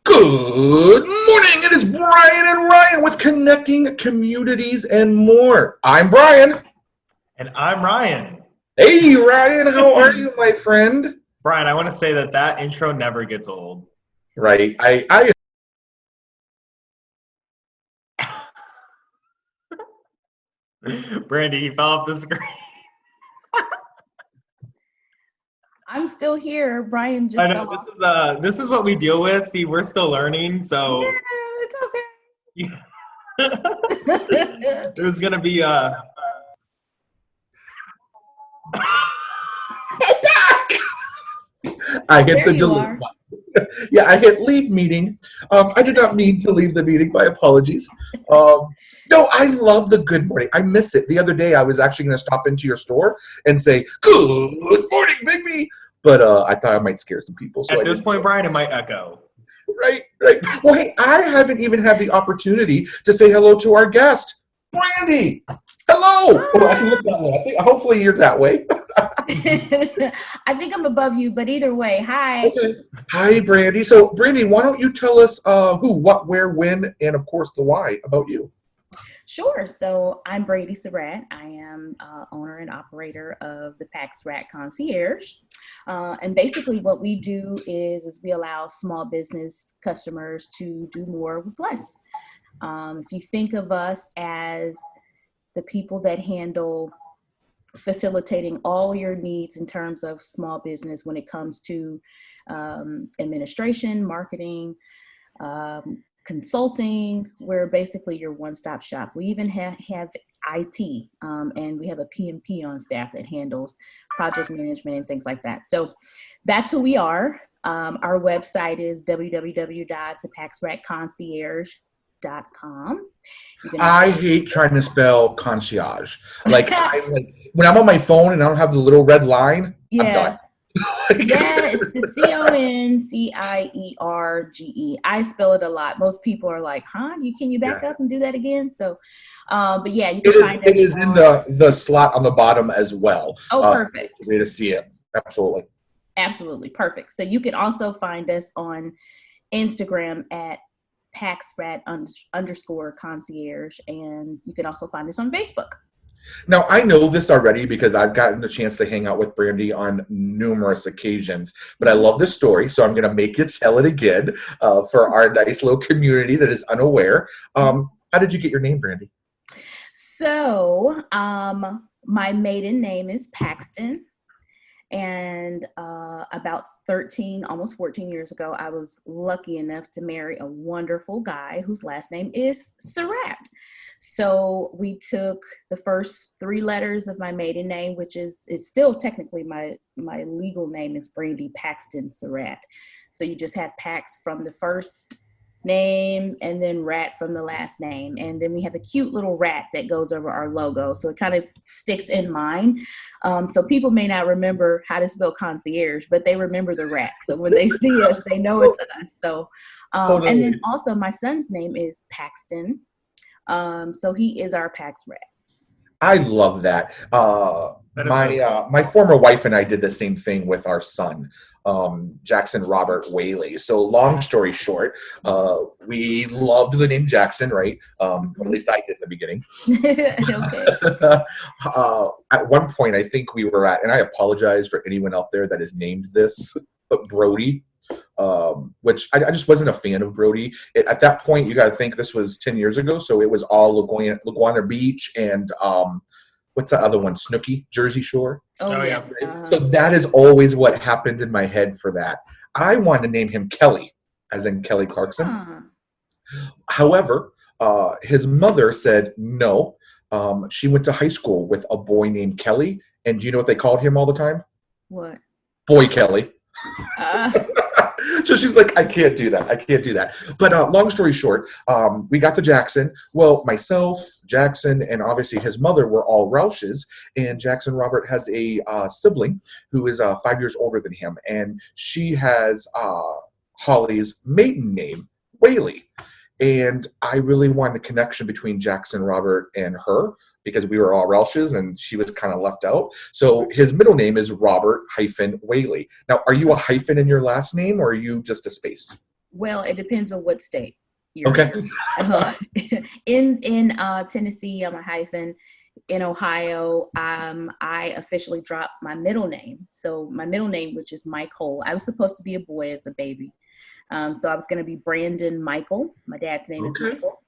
Good morning. It is Brian and Ryan with Connecting Communities and More. I'm Brian. And I'm Ryan. Hey, Ryan. How are you, my friend? Brian, I want to say that intro never gets old. Right. Brandi, you fell off the screen. I'm still here. Brian just fell off. This is what we deal with. See, we're still learning, so yeah, it's okay. There's gonna be I hit the delete button. Yeah, I hit leave meeting. I did not mean to leave the meeting. My apologies. No, I love the good morning. I miss it. The other day, I was actually going to stop into your store and say, good morning, Bigby. But I thought I might scare some people. So at this point, Brian, it might echo. Right. Well, hey, I haven't even had the opportunity to say hello to our guest, Brandi. Hello. Oh, I can look that way. Hopefully you're that way. I think I'm above you, but either way, hi. Okay. Hi, Brandi. So, Brandi, why don't you tell us who, what, where, when, and of course the why about you? Sure. So I'm Brandi Surratt. I am owner and operator of the App Surratt Concierge. And basically what we do is we allow small business customers to do more with less. If you think of us as the people that handle facilitating all your needs in terms of small business when it comes to administration, marketing, consulting, we're basically your one-stop shop. We even have IT, and we have a PMP on staff that handles project management and things like that. So that's who we are. Our website is www.thepacksratconcierge.com. I hate trying to spell concierge. Like, when I'm on my phone and I don't have the little red line, I'm done. Yeah, it's the CONCIERGE. I spell it a lot. Most people are like, huh? Can you back up and do that again? So, but yeah, you can find it. It is in the slot on the bottom as well. Oh, perfect. Way to see it. Absolutely. Absolutely. Perfect. So you can also find us on Instagram at _concierge, and you can also find us on Facebook. Now, I know this already because I've gotten the chance to hang out with Brandi on numerous occasions, but I love this story, so I'm going to make you tell it again for our nice little community that is unaware. How did you get your name, Brandi? So, my maiden name is Paxton, and about 13, almost 14 years ago, I was lucky enough to marry a wonderful guy whose last name is Surratt. So we took the first 3 letters of my maiden name, which is still technically my legal name is Brandi Paxton Surratt. So you just have Pax from the first name and then Rat from the last name. And then we have a cute little rat that goes over our logo. So it kind of sticks in mind. So people may not remember how to spell concierge, but they remember the rat. So when they see us, they know it's us. So, and then also my son's name is Paxton. So he is our Pax Rat. I love that. My former wife and I did the same thing with our son, Jackson Robert Whaley. So long story short, we loved the name Jackson, right? Or at least I did in the beginning. Okay. At one point, I think we were at, and I apologize for anyone out there that is named this, but Brody. Which I just wasn't a fan of Brody. At that point, you got to think this was 10 years ago, so it was all Laguna Beach and what's the other one? Snooki, Jersey Shore. Oh yeah. So that is always what happened in my head for that. I wanted to name him Kelly, as in Kelly Clarkson. However, his mother said no. She went to high school with a boy named Kelly, and do you know what they called him all the time? What? Boy Kelly. So she's like, I can't do that. But long story short, we got the Jackson. Well, myself, Jackson, and obviously his mother were all Roushes. And Jackson Robert has a sibling who is 5 years older than him. And she has Holly's maiden name, Whaley. And I really wanted a connection between Jackson Robert and her because we were all Welshes and she was kind of left out. So his middle name is Robert-Whaley. Now, are you a hyphen in your last name or are you just a space? Well, it depends on what state you're Okay. in. Tennessee, I'm a hyphen. In Ohio, I officially dropped my middle name. So my middle name, which is Michael, I was supposed to be a boy as a baby. So I was going to be Brandon Michael. My dad's name is Michael.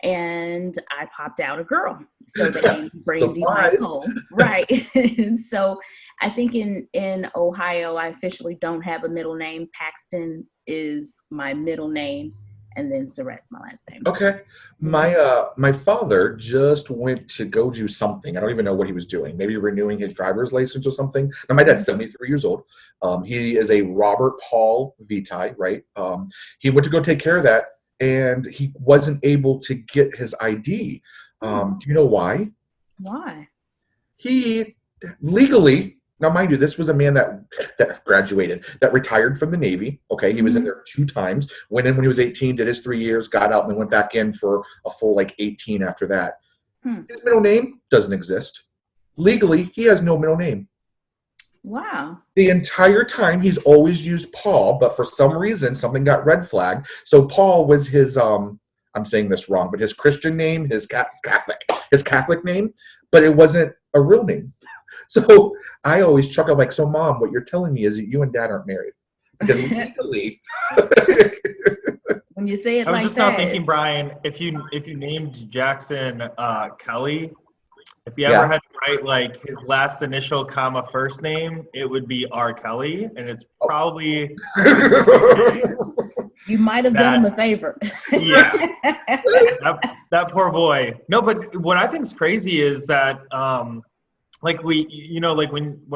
And I popped out a girl. So they named Brandi Michael. Right. And so I think in Ohio, I officially don't have a middle name. Paxton is my middle name. And then Surratt's my last name. Okay. My father just went to go do something. I don't even know what he was doing. Maybe renewing his driver's license or something. Now, my dad's 73 years old. He is a Robert Paul Vitae, right? He went to go take care of that, and he wasn't able to get his ID. Do you know why? Why? He legally, now mind you, this was a man that graduated, that retired from the Navy. Okay, he was in there 2 times. Went in when he was 18, did his 3 years, got out, and then went back in for a full 18 after that. His middle name doesn't exist. Legally, he has no middle name. Wow. The entire time, he's always used Paul, but for some reason, something got red flagged. So Paul was his, I'm saying this wrong, but his Christian name, his Catholic name, but it wasn't a real name. So I always chuckle so Mom, what you're telling me is that you and Dad aren't married. Because legally. When you say it like that. I was just now thinking, Brian, if you named Jackson Kelly, if you ever had to write his last initial comma first name, it would be R. Kelly, and it's probably you might have done him a favor. Yeah, that poor boy. No, but what I think is crazy is that when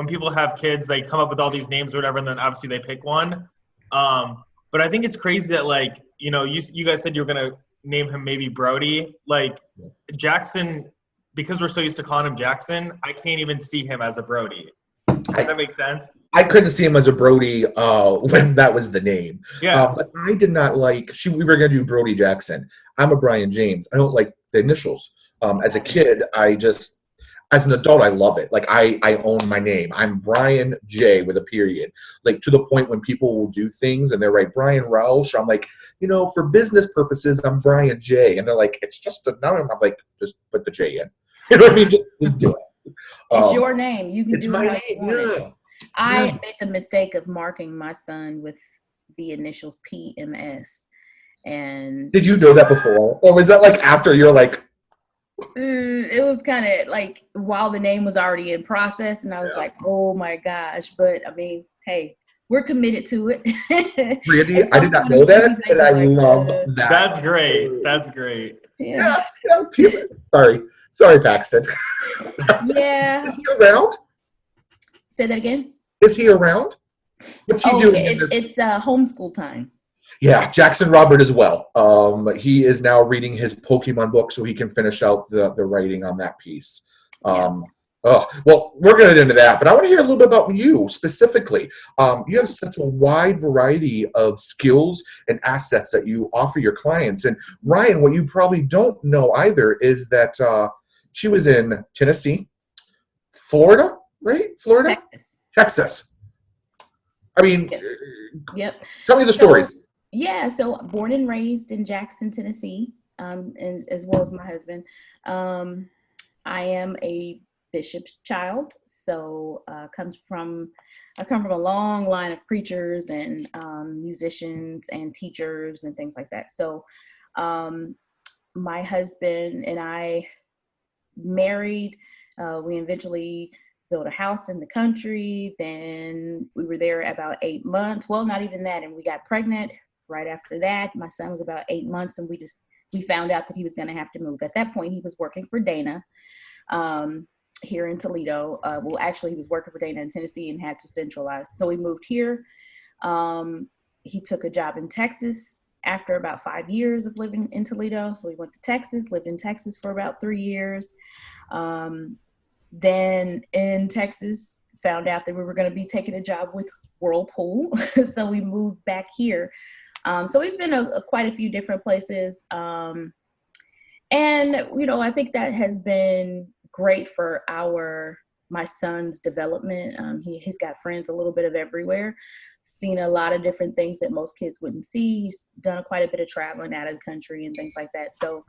people have kids, they come up with all these names or whatever, and then obviously they pick one. But I think it's crazy that you guys said you were gonna name him maybe Brody. Jackson. Because we're so used to calling him Jackson, I can't even see him as a Brody. Does that make sense? I couldn't see him as a Brody when that was the name. Yeah. But I did not we were going to do Brody Jackson. I'm a Brian James. I don't like the initials. As a kid, as an adult, I love it. I own my name. I'm Brian J with a period. To the point when people will do things and they're like, Brian Roush, I'm like, for business purposes, I'm Brian J. And they're like, it's just a name. I'm like, just put the J in. You know what I mean? Just do it. It's your name. You can do my it. name. Yeah. I made the mistake of marking my son with the initials PMS. And did you know that before? Or was that after you're like, it was kind of while the name was already in process, and I was like, oh my gosh. But I mean, hey, we're committed to it. Brandi, I did not know that, and I love that. That's great. That's great. Yeah. Sorry, Paxton. Yeah. Is he around? Say that again. Is he around? What's he doing? It's homeschool time. Yeah, Jackson Robert as well. He is now reading his Pokemon book so he can finish out the writing on that piece. Well, we're going to get into that, but I want to hear a little bit about you specifically. You have such a wide variety of skills and assets that you offer your clients. And Ryan, what you probably don't know either is that she was in Tennessee, Florida, right? Florida? Texas. I mean, yep. Tell me the stories. Yeah, so born and raised in Jackson, Tennessee, and as well as my husband. I am a bishop's child, so I come from a long line of preachers and musicians and teachers and things like that. So my husband and I married. We eventually built a house in the country. Then we were there about 8 months. Well, not even that. And we got pregnant right after that. My son was about 8 months, and we found out that he was going to have to move. At that point, he was working for Dana here in Toledo. Well, actually, he was working for Dana in Tennessee and had to centralize. So we moved here. He took a job in Texas after about 5 years of living in Toledo. So we went to Texas, lived in Texas for about 3 years. Then in Texas, found out that we were going to be taking a job with Whirlpool. So we moved back here So we've been quite a few different places. And, I think that has been great for my son's development. He's got friends a little bit of everywhere, seen a lot of different things that most kids wouldn't see. He's done quite a bit of traveling out of the country and things like that. So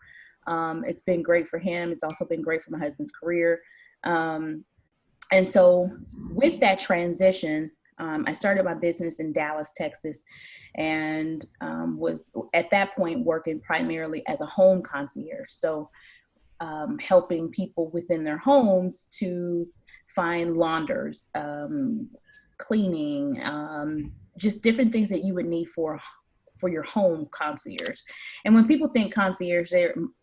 it's been great for him. It's also been great for my husband's career. And so with that transition, I started my business in Dallas, Texas, and was at that point working primarily as a home concierge. So helping people within their homes to find launders, cleaning, just different things that you would need for your home concierge. And when people think concierge,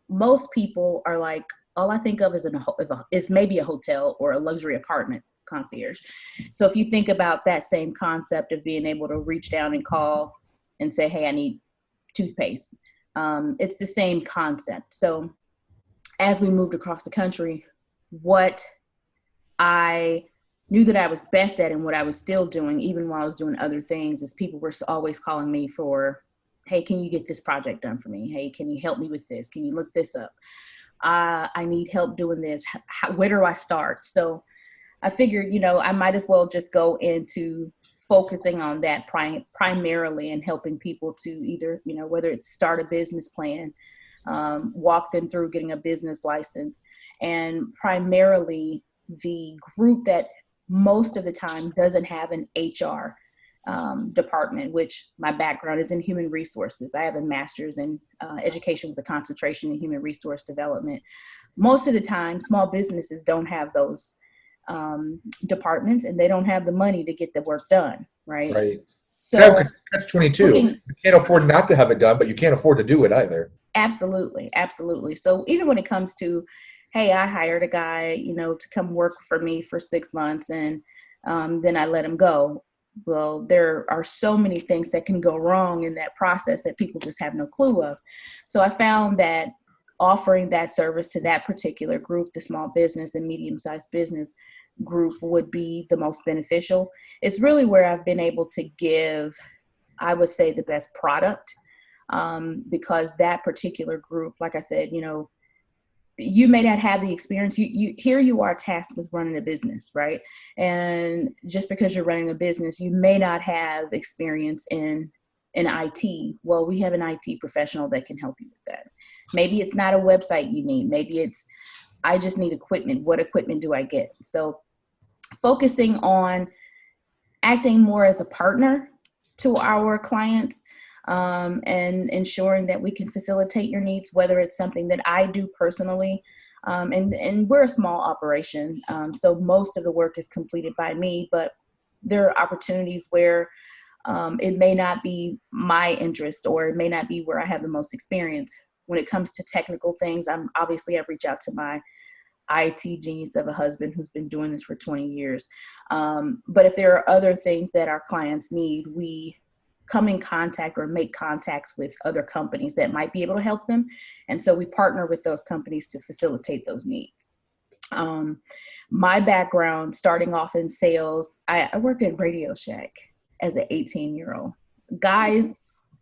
most people are like, all I think of is maybe a hotel or a luxury apartment concierge. So if you think about that same concept of being able to reach down and call and say, hey, I need toothpaste, it's the same concept. So as we moved across the country, what I knew that I was best at and what I was still doing, even while I was doing other things, is people were always calling me for, hey, can you get this project done for me? Hey, can you help me with this? Can you look this up? I need help doing this. Where do I start? So I figured, I might as well just go into focusing on that primarily and helping people to either, whether it's start a business plan, walk them through getting a business license, and primarily the group that most of the time doesn't have an HR department, which my background is in human resources. I have a master's in education with a concentration in human resource development. Most of the time, small businesses don't have those departments, and they don't have the money to get the work done, right? Right. So that's 22. You can't afford not to have it done, but you can't afford to do it either. Absolutely. So even when it comes to, hey, I hired a guy, to come work for me for 6 months, and then I let him go. Well, there are so many things that can go wrong in that process that people just have no clue of. So I found that offering that service to that particular group, the small business and medium-sized business group, would be the most beneficial. It's really where I've been able to give, I would say, the best product, because that particular group, like I said, you may not have the experience. Here you are tasked with running a business, right? And just because you're running a business, you may not have experience in IT. Well, we have an IT professional that can help you with that. Maybe it's not a website you need. Maybe it's, I just need equipment. What equipment do I get? So focusing on acting more as a partner to our clients, and ensuring that we can facilitate your needs, whether it's something that I do personally. And we're a small operation, so most of the work is completed by me, but there are opportunities where it may not be my interest, or it may not be where I have the most experience. When it comes to technical things, I reach out to my IT genius of a husband who's been doing this for 20 years. But if there are other things that our clients need, we come in contact or make contacts with other companies that might be able to help them. And so we partner with those companies to facilitate those needs. My background, starting off in sales, I worked at Radio Shack as an 18-year-old. Guys,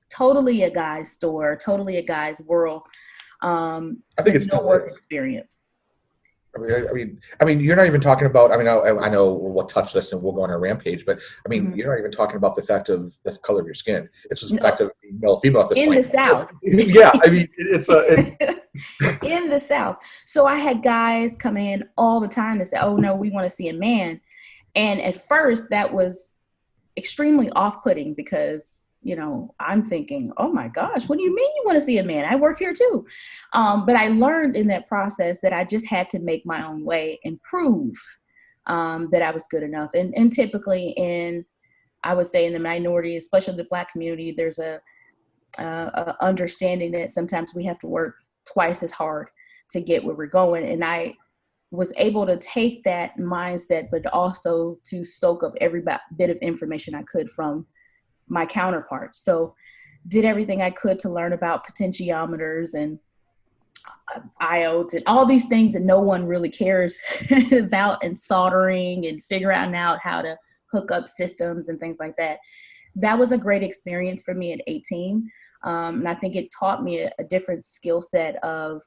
totally a guy's store, totally a guy's world. I think it's no work experience. I mean, you're not even talking about. I know we'll touch this and we'll go on a rampage, but you're not even talking about the fact of the color of your skin. It's just the fact of male, female at this point. In the South. Yeah, it's in the South. So I had guys come in all the time to say, "Oh no, we want to see a man," and at first that was extremely off-putting because, I'm thinking, oh my gosh, what do you mean you want to see a man? I work here too. But I learned in that process that I just had to make my own way and prove that I was good enough. And typically I would say in the minority, especially the Black community, there's a understanding that sometimes we have to work twice as hard to get where we're going. And I was able to take that mindset, but also to soak up every bit of information I could from my counterparts. So did everything I could to learn about potentiometers and iodes and all these things that no one really cares about, and soldering and figuring out how to hook up systems and things like that. that was a great experience for me at 18. And I think it taught me a different skill set of,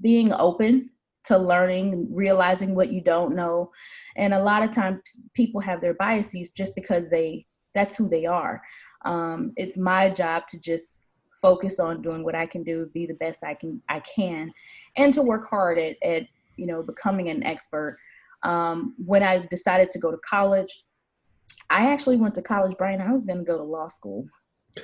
being open to learning, realizing what you don't know. And a lot of times people have their biases just because that's who they are. It's my job to just focus on doing what I can do, be the best I can, and to work hard at becoming an expert. When I decided to go to college, I actually went to college, Brian. I was going to go to law school.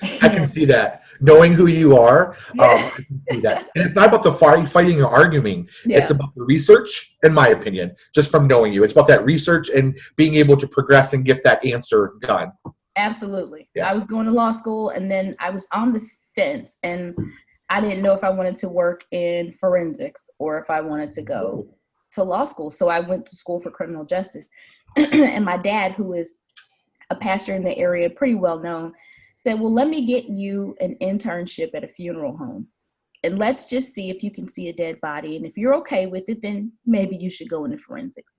I can see that. Knowing who you are, I can see that. And it's not about the fighting or arguing. Yeah. It's about the research, in my opinion, just from knowing you. It's about that research and being able to progress and get that answer done. Absolutely. Yeah. I was going to law school, and then I was on the fence, and I didn't know if I wanted to work in forensics or if I wanted to go to law school. So I went to school for criminal justice. And my dad, who is a pastor in the area, pretty well known, said, well, let me get you an internship at a funeral home, and let's just see if you can see a dead body. And if you're okay with it, then maybe you should go into forensics.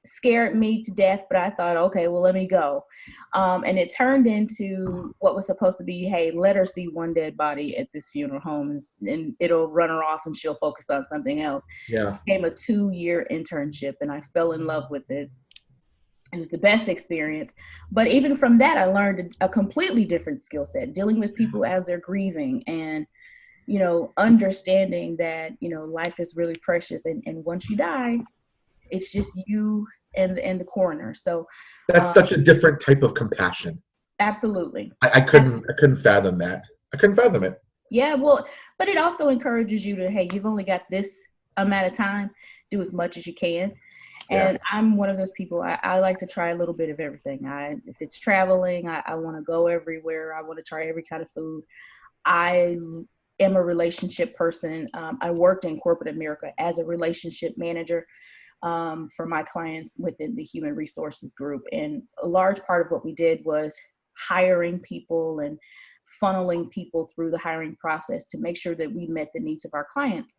Scared me to death, but I thought, okay, well, let me go. And it turned into what was supposed to be, hey, let her see one dead body at this funeral home, and it'll run her off and she'll focus on something else. Yeah. It became a 2-year internship, and I fell in love with it. It was the best experience. But even from that, I learned a completely different skill set, dealing with people as they're grieving, and, understanding that, life is really precious. And once you die, it's just you and the coroner. So that's such a different type of compassion. Absolutely. I couldn't fathom that. I couldn't fathom it. Yeah, well, but it also encourages you to, hey, you've only got this amount of time, do as much as you can. And I'm one of those people, I like to try a little bit of everything. If it's traveling, I want to go everywhere. I want to try every kind of food. I am a relationship person. I worked in corporate America as a relationship manager for my clients within the human resources group. And a large part of what we did was hiring people and funneling people through the hiring process to make sure that we met the needs of our clients.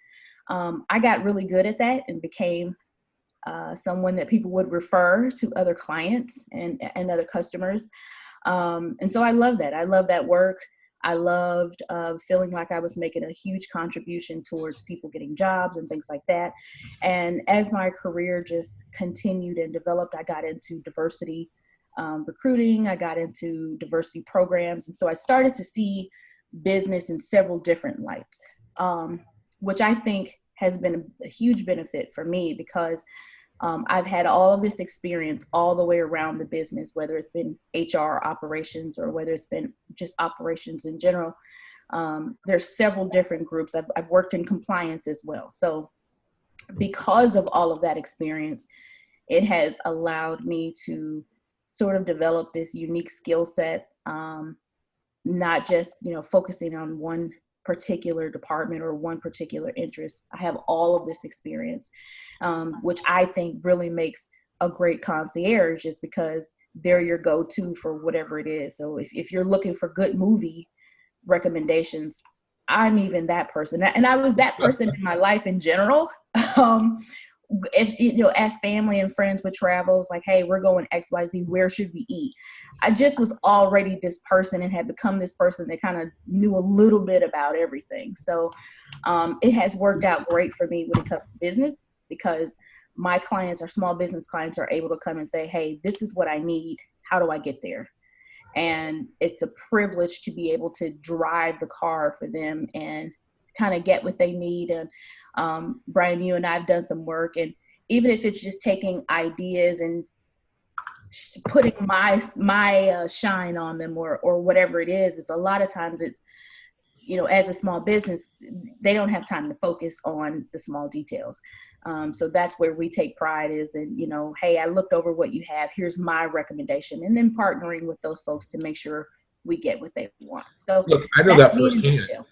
I got really good at that and became someone that people would refer to other clients and other customers. And so I love that. I love that work. I loved feeling like I was making a huge contribution towards people getting jobs and things like that. And as my career just continued and developed, I got into diversity recruiting. I got into diversity programs. And so I started to see business in several different lights, which I think has been a huge benefit for me, because I've had all of this experience all the way around the business, whether it's been HR operations or whether it's been just operations in general. There's several different groups. I've worked in compliance as well. So because of all of that experience, it has allowed me to sort of develop this unique skill set, not just, focusing on one particular department or one particular interest. I have all of this experience, which I think really makes a great concierge, just because they're your go-to for whatever it is. So if you're looking for good movie recommendations, I'm even that person. And I was that person in my life in general. If as family and friends would travel, it's like, hey, we're going XYZ, where should we eat? I just was already this person and had become this person that kind of knew a little bit about everything. So it has worked out great for me when it comes to business, because my clients, our small business clients, are able to come and say, hey, this is what I need. How do I get there? And it's a privilege to be able to drive the car for them and kind of get what they need. And Brian, you and I have done some work, and even if it's just taking ideas and putting my shine on them or whatever it is, it's a lot of times it's, as a small business, they don't have time to focus on the small details. So that's where we take pride is in, hey, I looked over what you have, here's my recommendation, and then partnering with those folks to make sure we get what they want. So look, I know that firsthand.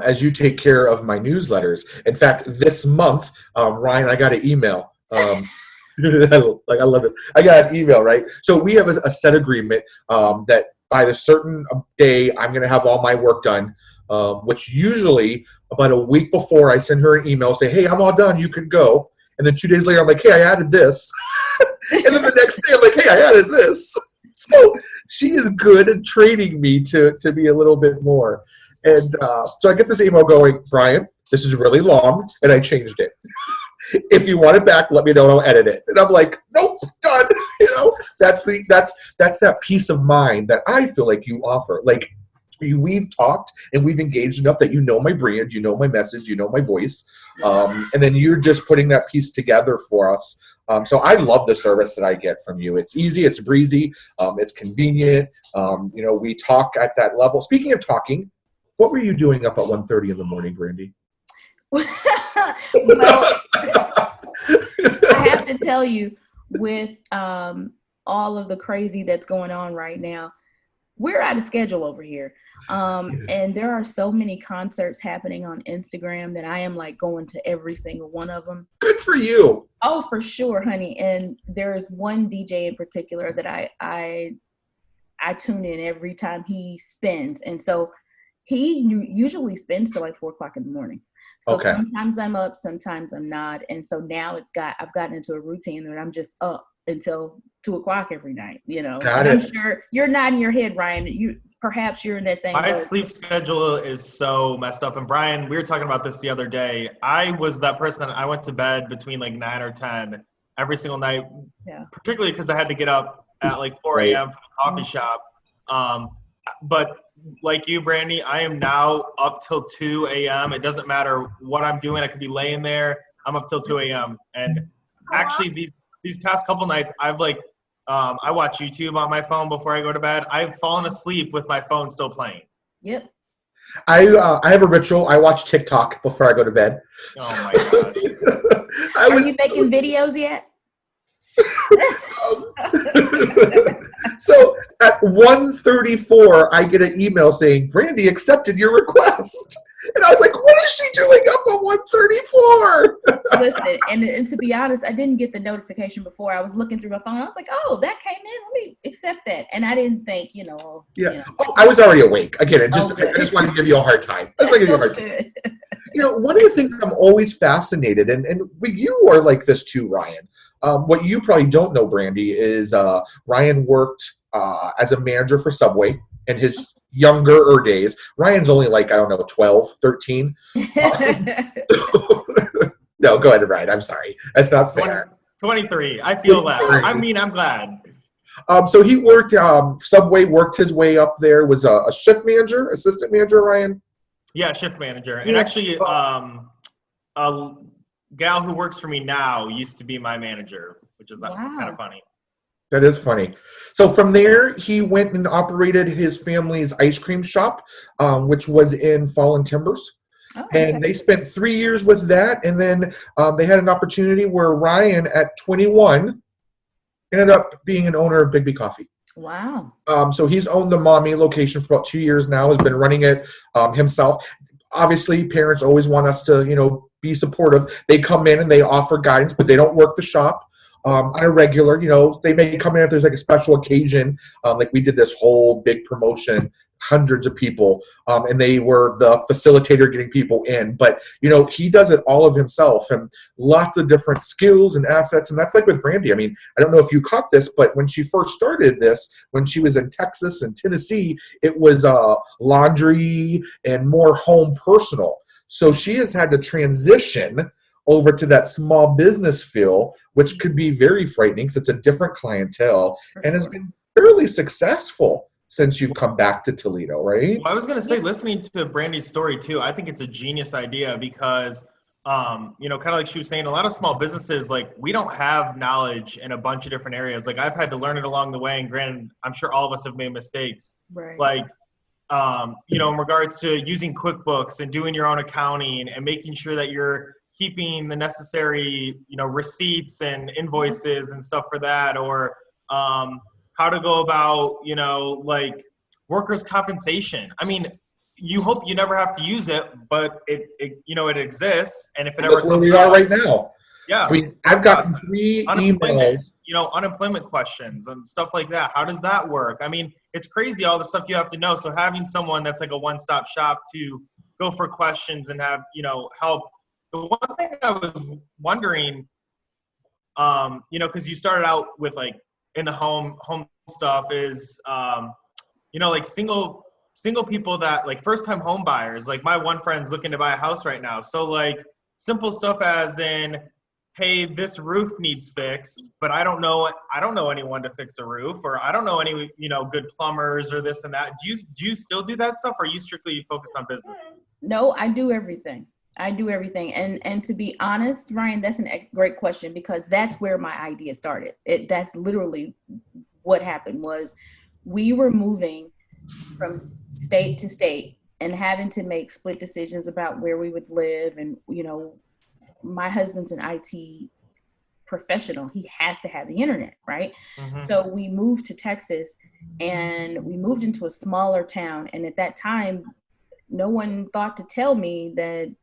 As you take care of my newsletters. In fact, this month, Ryan, I got an email. I love it. I got an email, right? So we have a set agreement that by the certain day, I'm going to have all my work done, which usually about a week before I send her an email, say, hey, I'm all done. You can go. And then 2 days later, I'm like, hey, I added this. And then the next day, I'm like, hey, I added this. So she is good at training me to be a little bit more. And so I get this email going, Brian, this is really long, and I changed it. If you want it back, let me know and I'll edit it. And I'm like, nope, done. That's that peace of mind that I feel like you offer. Like we've talked and we've engaged enough that you know my brand, you know my message, you know my voice, and then you're just putting that piece together for us. So I love the service that I get from you. It's easy, it's breezy, it's convenient. We talk at that level. Speaking of talking, what were you doing up at 1:30 in the morning, Brandi? Well, I have to tell you, with all of the crazy that's going on right now, we're out of schedule over here. And there are so many concerts happening on Instagram that I am like going to every single one of them. Good for you. Oh, for sure, honey. And there's one DJ in particular that I tune in every time he spins. And so he usually spins till like 4 o'clock in the morning. So Okay. Sometimes I'm up, sometimes I'm not. And so now I've gotten into a routine that I'm just up until 2 o'clock every night, Got it. I'm sure you're nodding your head, Ryan. Perhaps you're in that same My boat. sleep schedule is so messed up. And Brian, we were talking about this the other day. I was that person that I went to bed between like 9 or 10 every single night, particularly because I had to get up at like 4 a.m. for the coffee shop. But like you, Brandi, I am now up till 2 a.m. It doesn't matter what I'm doing. I could be laying there. I'm up till 2 a.m. And actually these past couple nights, I've like, I watch YouTube on my phone before I go to bed. I've fallen asleep with my phone still playing. Yep. I have a ritual. I watch TikTok before I go to bed. Oh my gosh. Are you making videos yet? So at 1:34, I get an email saying, Brandi accepted your request. And I was like, what is she doing up at 1:34? Listen, and to be honest, I didn't get the notification before. I was looking through my phone. I was like, oh, that came in. Let me accept that. And I didn't think, Oh, I was already awake. Again, I just wanted to give you a hard time. One of the things I'm always fascinated, and you are like this too, Ryan. What you probably don't know, Brandi, is Ryan worked as a manager for Subway in his younger days. Ryan's only like, I don't know, 12, 13. No, go ahead, Ryan. I'm sorry. That's not fair. 23. I feel that. I mean, I'm glad. So he worked, Subway, worked his way up there, was a shift manager, assistant manager, Ryan? Yeah, shift manager. And actually, a gal who works for me now used to be my manager, which is kind of funny. That is funny. So from there, he went and operated his family's ice cream shop, which was in Fallen Timbers. Oh, okay. And they spent 3 years with that. And then they had an opportunity where Ryan, at 21, ended up being an owner of Big B Coffee. Wow. So he's owned the Maumee location for about 2 years now, has been running it himself. Obviously, parents always want us to, be supportive. They come in and they offer guidance, but they don't work the shop on a regular. They may come in if there's like a special occasion, like we did this whole big promotion, hundreds of people, and they were the facilitator getting people in. But, he does it all of himself, and lots of different skills and assets. And that's like with Brandi. I mean, I don't know if you caught this, but when she first started this, when she was in Texas and Tennessee, it was laundry and more home personal. So she has had to transition over to that small business feel, which could be very frightening because it's a different clientele, and has been fairly successful since you've come back to Toledo, right? Well, I was going to say, listening to Brandi's story too, I think it's a genius idea because, kind of like she was saying, a lot of small businesses, like, we don't have knowledge in a bunch of different areas. Like, I've had to learn it along the way, and granted, I'm sure all of us have made mistakes. Right. Like, in regards to using QuickBooks and doing your own accounting and making sure that you're keeping the necessary, receipts and invoices and stuff for that, or how to go about, like workers' compensation. I mean, you hope you never have to use it, but it exists. And if it ever That's where we are right now. Yeah. I mean, I've gotten 3 emails. Unemployment questions and stuff like that. How does that work? I mean, it's crazy all the stuff you have to know. So having someone that's like a one-stop shop to go for questions and have, help. The one thing I was wondering, because you started out with like in the home stuff is, you know, like single people that like first time home buyers. Like my one friend's looking to buy a house right now. So like simple stuff as in, hey, this roof needs fixed, but I don't know anyone to fix a roof, or I don't know any, you know, good plumbers or this and that. Do you still do that stuff, or are you strictly focused on business? No, I do everything. And to be honest, Ryan, that's great question, because that's where my idea started. That's literally what happened. Was we were moving from state to state and having to make split decisions about where we would live. And, you know, my husband's an IT professional. He has to have the internet, right? Mm-hmm. So we moved to Texas, and we moved into a smaller town. And at that time, no one thought to tell me that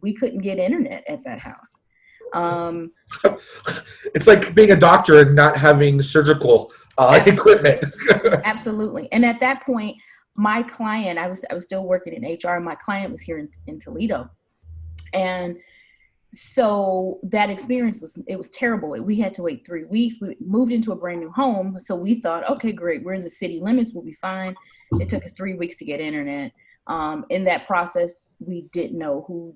we couldn't get internet at that house. It's like being a doctor and not having surgical equipment. Absolutely. And at that point, my client, I was still working in HR, and my client was here in Toledo. And so that experience was terrible. We had to wait 3 weeks. We moved into a brand new home. So we thought, okay, great. We're in the city limits. We'll be fine. It took us 3 weeks to get internet. In that process, we didn't know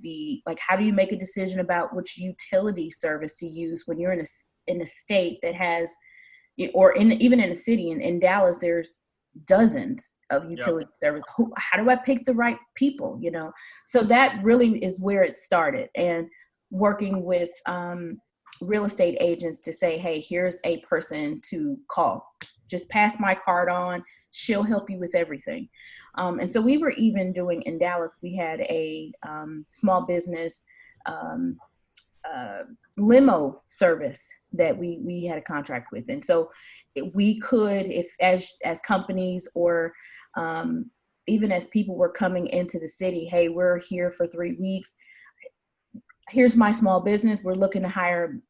how do you make a decision about which utility service to use when you're in a state that has, or even in a city in Dallas, there's dozens of utility service. How do I pick the right people, you know? So that really is where it started, and working with real estate agents to say, hey, here's a person to call. Just pass my card on. She'll help you with everything. And so we were even doing in Dallas, we had a small business limo service that we had a contract with. And so we could, if as companies or even as people were coming into the city, hey, we're here for 3 weeks. Here's my small business. We're looking to hire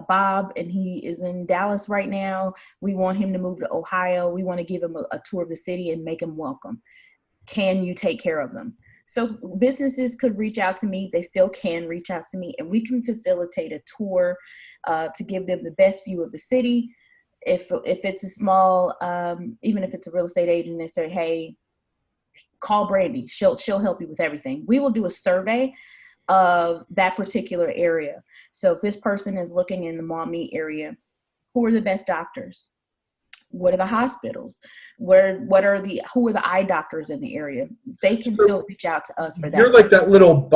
Bob, and he is in Dallas right now. We want him to move to Ohio. We want to give him a tour of the city and make him welcome. Can you take care of them? So businesses could reach out to me. They still can reach out to me, and we can facilitate a tour to give them the best view of the city. If it's a small, even if it's a real estate agent, they say, hey, call Brandi. She'll help you with everything. We will do a survey of that particular area. So if this person is looking in the Maumee area, who are the best doctors? What are the hospitals? Who are the eye doctors in the area? They can still reach out to us for that. You're like that little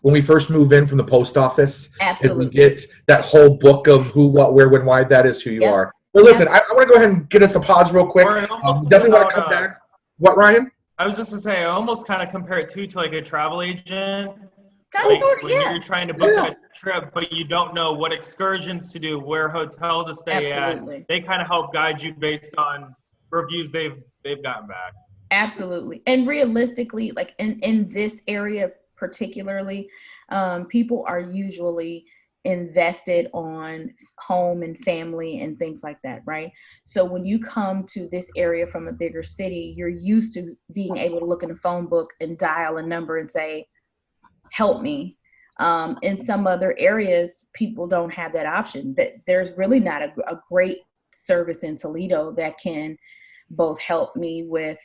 when we first move in from the post office. Absolutely. And we get that whole book of who, what, where, when, why. That is who you are. Well, listen, I want to go ahead and get us a pause real quick. Definitely want to come back. What, Ryan? I was just going to say, I almost kind of compare it to like a travel agent. When you're trying to book a trip, but you don't know what excursions to do, where hotel to stay at. They kind of help guide you based on reviews they've gotten back. Absolutely. And realistically, like in this area particularly, people are usually invested on home and family and things like that, right? So when you come to this area from a bigger city, you're used to being able to look in a phone book and dial a number and say, help me. In some other areas, people don't have that option. That there's really not a great service in Toledo that can both help me with,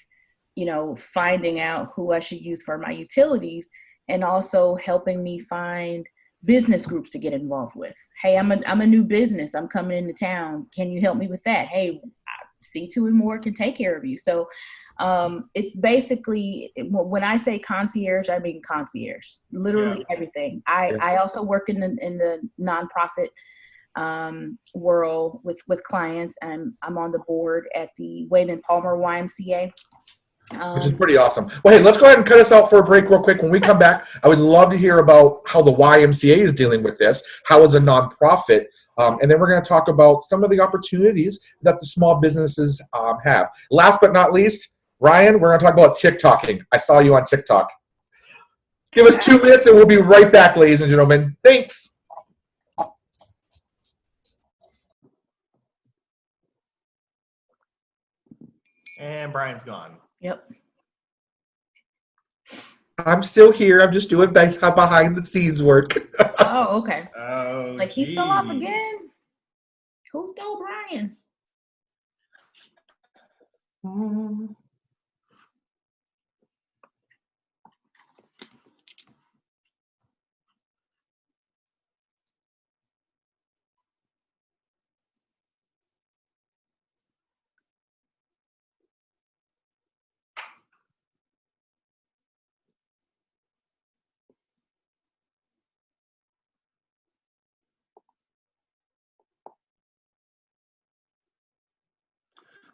you know, finding out who I should use for my utilities, and also helping me find business groups to get involved with. Hey, I'm a new business. I'm coming into town. Can you help me with that? Hey, C2 and more can take care of you. So it's basically, when I say concierge, I mean concierge, literally everything. I also work in the nonprofit world with clients, and I'm on the board at the Wayne Palmer YMCA. Which is pretty awesome. Well, hey, let's go ahead and cut us out for a break real quick. When we come back, I would love to hear about how the YMCA is dealing with this, how is a nonprofit, and then we're going to talk about some of the opportunities that the small businesses have. Last but not least, Ryan, we're going to talk about TikToking. I saw you on TikTok. Give us 2 minutes and we'll be right back, ladies and gentlemen. Thanks. And Brian's gone. Yep. I'm still here. I'm just doing behind the scenes work. Oh, okay. Oh, like he fell off again. Who stole Brian? Mm.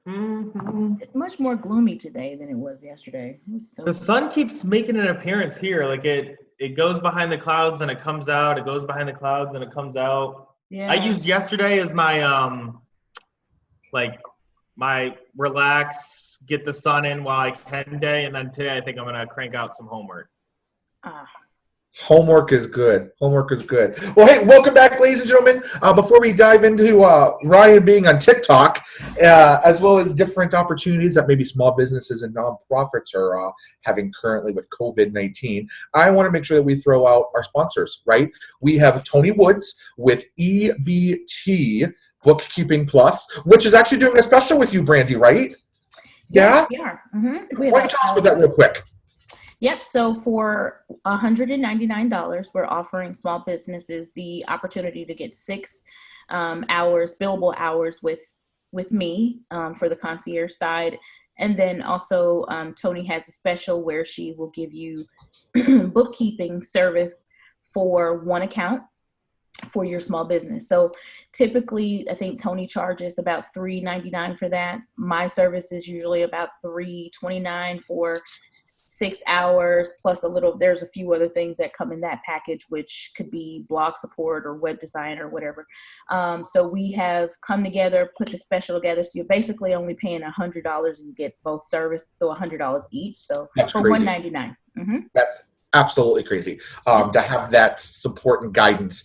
Mhm. It's much more gloomy today than it was yesterday. It was so The sun keeps making an appearance here. Like it goes behind the clouds and it comes out. It goes behind the clouds and it comes out. yeah. I used yesterday as my like my relax, get the sun in while I can day, and then today I think I'm gonna crank out some homework. Ah. Homework is good. Homework is good. Well, hey, welcome back, ladies and gentlemen. Before we dive into Ryan being on TikTok, as well as different opportunities that maybe small businesses and nonprofits are having currently with COVID-19, I want to make sure that we throw out our sponsors, right? We have Tony Woods with EBT Bookkeeping Plus, which is actually doing a special with you, Brandi, right? Yeah? We are. Mm-hmm. Why don't you tell us about that real quick? Yep. So for $199, we're offering small businesses the opportunity to get 6 hours, billable hours with me for the concierge side. And then also Tony has a special where she will give you bookkeeping service for one account for your small business. So typically, I think Tony charges about $399 for that. My service is usually about $329 for 6 hours plus a little. There's a few other things that come in that package, which could be blog support or web design or whatever. So we have come together, put the special together. So you're basically only paying $100 and you get both service, so $100 each. So That's for crazy. $199. Mm-hmm. That's absolutely crazy to have that support and guidance.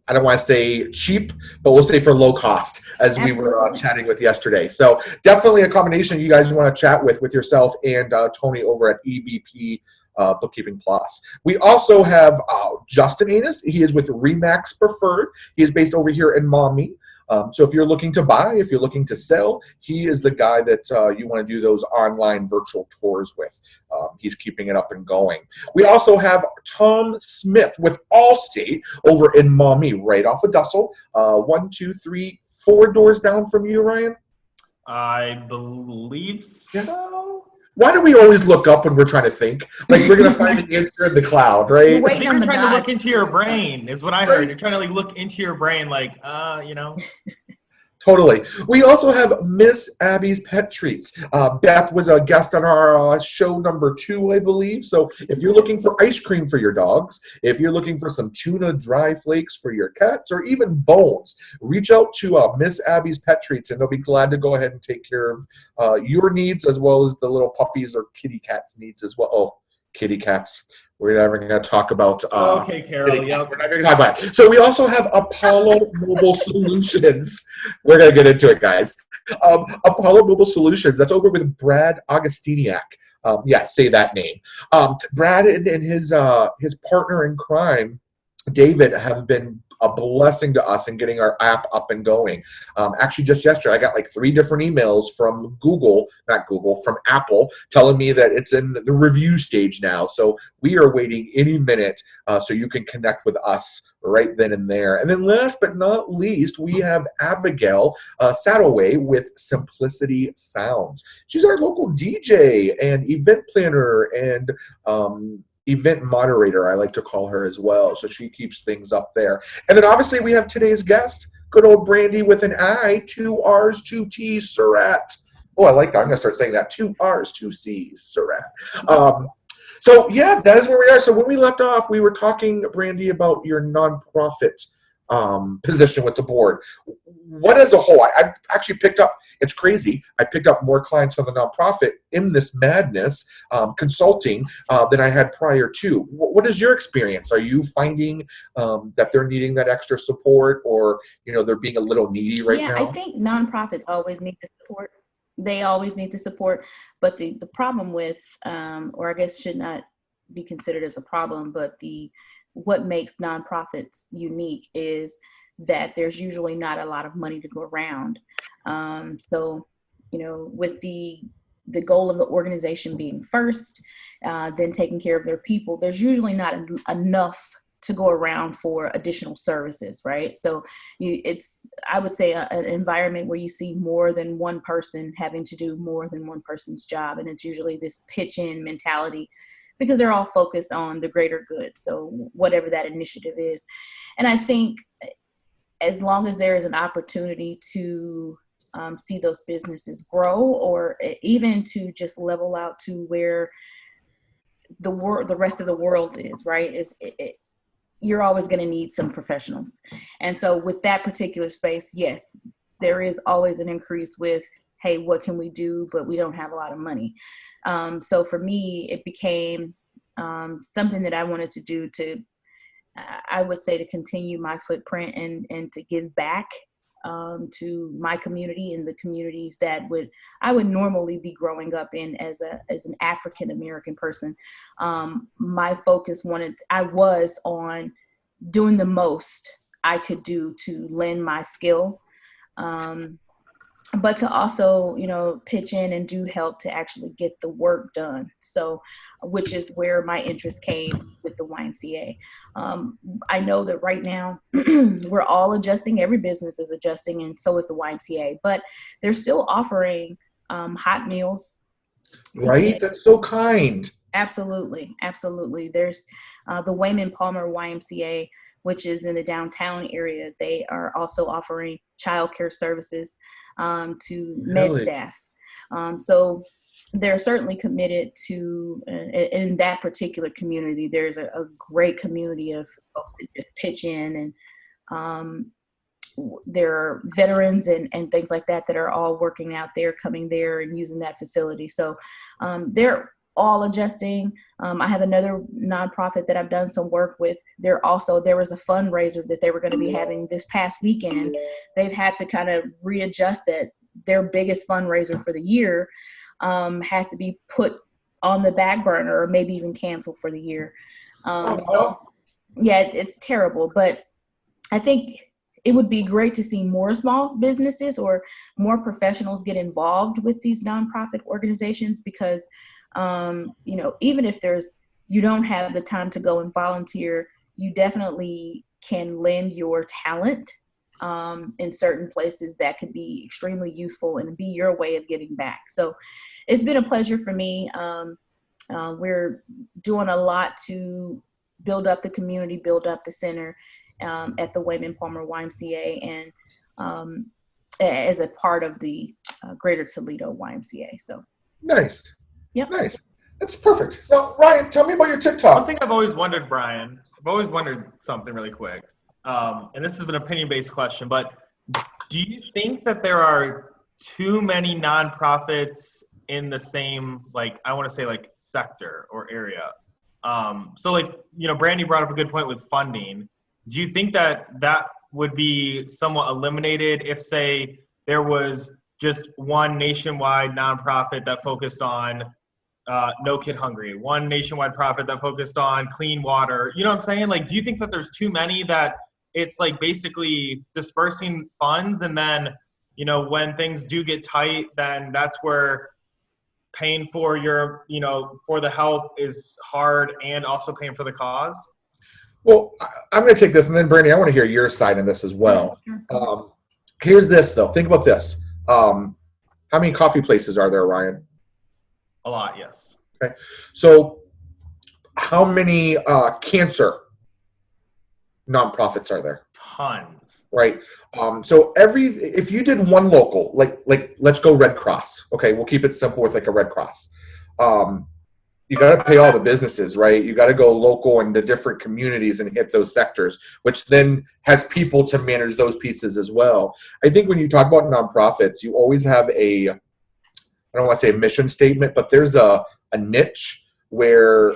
I don't want to say cheap, but we'll say for low cost, as we were chatting with yesterday. So definitely a combination you guys want to chat with yourself and Tony over at EBP Bookkeeping Plus. We also have Justin Anus. He is with ReMax Preferred. He is based over here in Maumee. So if you're looking to buy, if you're looking to sell, he is the guy that you want to do those online virtual tours with. He's keeping it up and going. We also have Tom Smith with Allstate over in Maumee, right off of Dussel. 1, 2, 3, 4 doors down from you, Ryan? I believe so. Why do we always look up when we're trying to think? Like we're going to find the answer in the cloud, right? I think you're trying to look into your brain is what I heard. You're trying to like look into your brain like, you know. Totally. We also have Miss Abbie's Pet Treats. Beth was a guest on our show number 2, I believe. So if you're looking for ice cream for your dogs, if you're looking for some tuna dry flakes for your cats, or even bones, reach out to Miss Abbie's Pet Treats, and they'll be glad to go ahead and take care of your needs as well as the little puppies or kitty cats' needs as well. Oh, kitty cats. We're never going to talk about. Okay, Carol. Yep. We're not going to talk about it. So we also have Apollo Mobile Solutions. We're going to get into it, guys. Apollo Mobile Solutions. That's over with Brad Augustiniak. Say that name. Brad and his partner in crime, David, have been a blessing to us in getting our app up and going. Actually, just yesterday, I got like 3 different emails from from Apple, telling me that it's in the review stage now. So we are waiting any minute so you can connect with us right then and there. And then last but not least, we have Abigail Saddleway with Simplicity Sounds. She's our local DJ and event planner and event moderator, I like to call her as well. So she keeps things up there. And then obviously we have today's guest, good old Brandi with an I, 2 R's, 2 T's, Surratt. Oh, I like that. I'm going to start saying that. 2 R's, 2 C's, Surratt. So yeah, that is where we are. So when we left off, we were talking, Brandi, about your nonprofit position with the board. What as a whole, I've actually picked up, it's crazy, I picked up more clients on the nonprofit in this madness, consulting, than I had prior to. What is your experience? Are you finding that they're needing that extra support, or they're being a little needy right now? Yeah, I think nonprofits always need the support. They always need the support. But the problem with, or I guess should not be considered as a problem, but what makes nonprofits unique is that there's usually not a lot of money to go around. So, with the goal of the organization being first, then taking care of their people, there's usually not enough to go around for additional services, right? So I would say an environment where you see more than one person having to do more than one person's job. And it's usually this pitch-in mentality because they're all focused on the greater good. So whatever that initiative is. And I think as long as there is an opportunity to see those businesses grow, or even to just level out to where the rest of the world is, right? You're always going to need some professionals. And so with that particular space, yes, there is always an increase with, hey, what can we do? But we don't have a lot of money. So for me, it became something that I wanted to do I would say to continue my footprint and to give back to my community and the communities that I would normally be growing up in as an African American person. My focus was on doing the most I could do to lend my skill, but to also, pitch in and do help to actually get the work done. So, which is where my interest came with the YMCA. I know that right now we're all adjusting, every business is adjusting, and so is the YMCA, but they're still offering hot meals. Right? That's so kind. Absolutely. Absolutely. There's the Wayman Palmer YMCA, which is in the downtown area. They are also offering childcare services to med staff. So they're certainly committed to, in that particular community, there's a great community of folks that just pitch in, and there are veterans and things like that are all working out there, coming there and using that facility. So they're all adjusting. I have another nonprofit that I've done some work with. There was a fundraiser that they were going to be having this past weekend. They've had to kind of readjust that. Their biggest fundraiser for the year has to be put on the back burner or maybe even canceled for the year. So yeah, it's terrible, but I think it would be great to see more small businesses or more professionals get involved with these nonprofit organizations, because even if you don't have the time to go and volunteer, you definitely can lend your talent in certain places that could be extremely useful and be your way of giving back. So it's been a pleasure for me. We're doing a lot to build up the community, build up the center at the Wayman Palmer YMCA, and as a part of the Greater Toledo YMCA. So nice. Yep. Nice. That's perfect. Now, Ryan, tell me about your TikTok. One thing I've always wondered, Brian, I've always wondered something really quick. And this is an opinion-based question, but do you think that there are too many nonprofits in the same, I want to say sector or area? So Brandi brought up a good point with funding. Do you think that would be somewhat eliminated if, say, there was just one nationwide nonprofit that focused on No Kid Hungry, one nationwide profit that focused on clean water? You know what I'm saying? Do you think that there's too many that it's basically dispersing funds, and then, when things do get tight, then that's where paying for for the help is hard, and also paying for the cause? Well, I'm going to take this, and then Brandi, I want to hear your side on this as well. Here's this, though. Think about this. How many coffee places are there, Ryan? A lot, yes. Okay. So how many cancer nonprofits are there? Tons. Right. So if you did one local, like let's go Red Cross. Okay, we'll keep it simple with a Red Cross. You got to pay all the businesses, right? You got to go local in the different communities and hit those sectors, which then has people to manage those pieces as well. I think when you talk about nonprofits, you always have I don't want to say a mission statement, but there's a niche where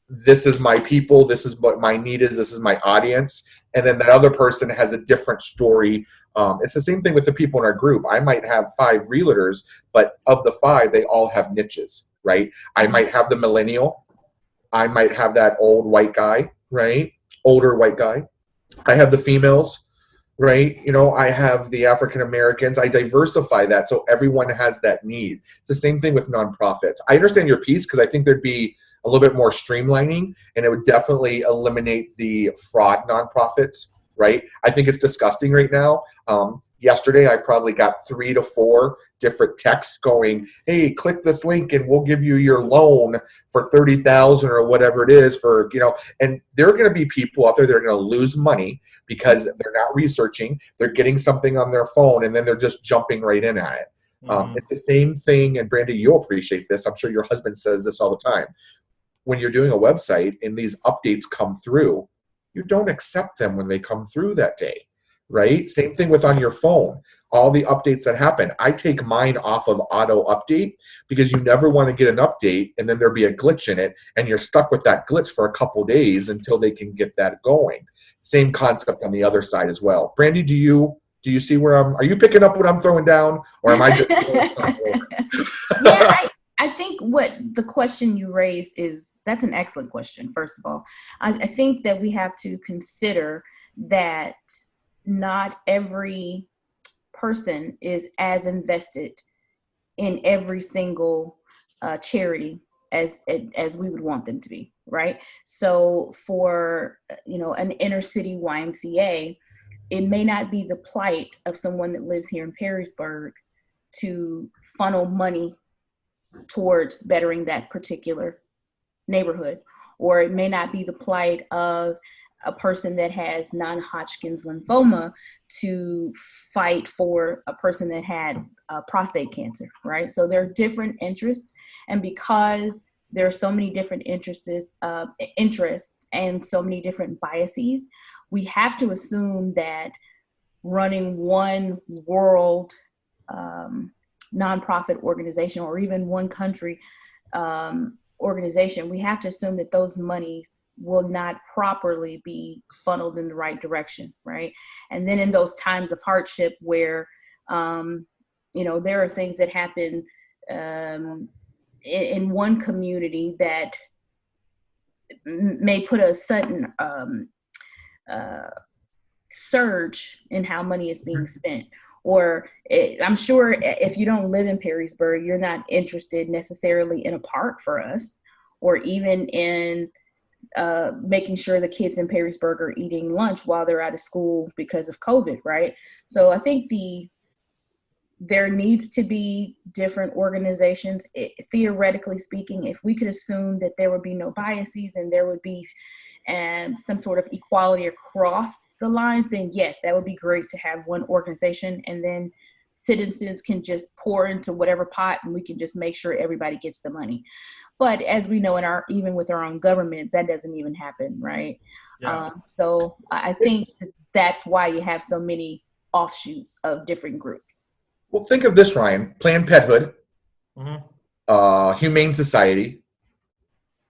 this is my people, this is what my need is, this is my audience. And then that other person has a different story. It's the same thing with the people in our group. I might have 5 realtors, but of the 5, they all have niches, right? I might have the millennial. I might have that old white guy, right? Older white guy. I have the females, right? You know, I have the African Americans. I diversify that so everyone has that need. It's the same thing with nonprofits. I understand your piece because I think there'd be a little bit more streamlining, and it would definitely eliminate the fraud nonprofits, right? I think it's disgusting right now. Yesterday, I probably got 3 to 4 different texts going, "Hey, click this link and we'll give you your loan for 30,000 or whatever it is for, you know." And there are going to be people out there that are going to lose money because they're not researching. They're getting something on their phone and then they're just jumping right in at it. It's the same thing, and Brandi, you'll appreciate this. I'm sure your husband says this all the time. When you're doing a website and these updates come through, you don't accept them when they come through that day, right? Same thing with on your phone. All the updates that happen, I take mine off of auto update because you never want to get an update and then there'll be a glitch in it and you're stuck with that glitch for a couple days until they can get that going. Same concept on the other side as well. Brandi, do you see where are you picking up what I'm throwing down, or am I just Yeah, I think what the question you raised that's an excellent question, first of all. I think that we have to consider that not every person is as invested in every single charity as we would want them to be, right? So for an inner city YMCA, it may not be the plight of someone that lives here in Perrysburg to funnel money towards bettering that particular neighborhood, or it may not be the plight of a person that has non-Hodgkin's lymphoma to fight for a person that had prostate cancer, right? So there are different interests, and because there are so many different interests and so many different biases, we have to assume that running one world nonprofit organization, or even one country organization, we have to assume that those monies will not properly be funneled in the right direction, right? And then in those times of hardship where, there are things that happen in one community that may put a sudden surge in how money is being spent. Or I'm sure if you don't live in Perrysburg, you're not interested necessarily in a park for us, or even in making sure the kids in Perrysburg are eating lunch while they're out of school because of COVID, right? So I think there needs to be different organizations. Theoretically speaking, if we could assume that there would be no biases and there would be some sort of equality across the lines, then yes, that would be great to have one organization, and then citizens can just pour into whatever pot and we can just make sure everybody gets the money. But as we know, even with our own government, that doesn't even happen, right? Yeah. So I think that's why you have so many offshoots of different groups. Well, think of this, Ryan. Planned Parenthood, Humane Society.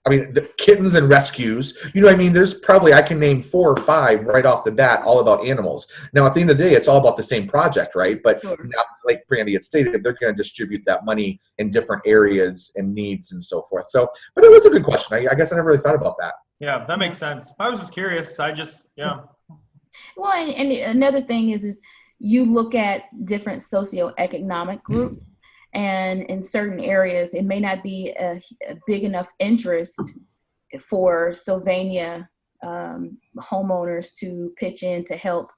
I mean, the kittens and rescues. You know what I mean? There's probably, I can name 4 or 5 right off the bat, all about animals. Now, at the end of the day, it's all about the same project, right? But Sure. now, like Brandi had stated, they're going to distribute that money in different areas and needs and so forth. So, but it was a good question. I guess I never really thought about that. Yeah, that makes sense. I was just curious. Well, and another thing is you look at different socioeconomic groups, and in certain areas, it may not be a big enough interest for Sylvania homeowners to pitch in to help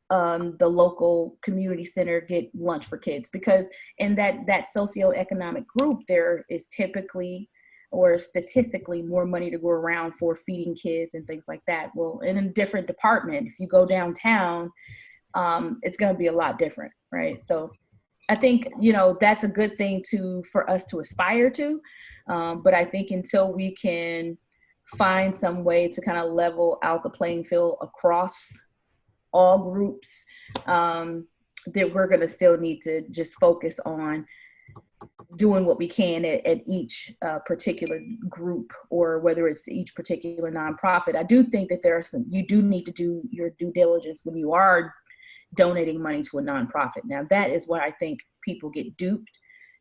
the local community center get lunch for kids, because in that socioeconomic group, there is typically or statistically more money to go around for feeding kids and things like that. Well, in a different department, if you go downtown, it's going to be a lot different, right? So I think, that's a good thing for us to aspire to. But I think until we can find some way to kind of level out the playing field across all groups, that we're going to still need to just focus on doing what we can at each particular group, or whether it's each particular nonprofit. I do think that you do need to do your due diligence when you are donating money to a nonprofit. Now, that is where I think people get duped,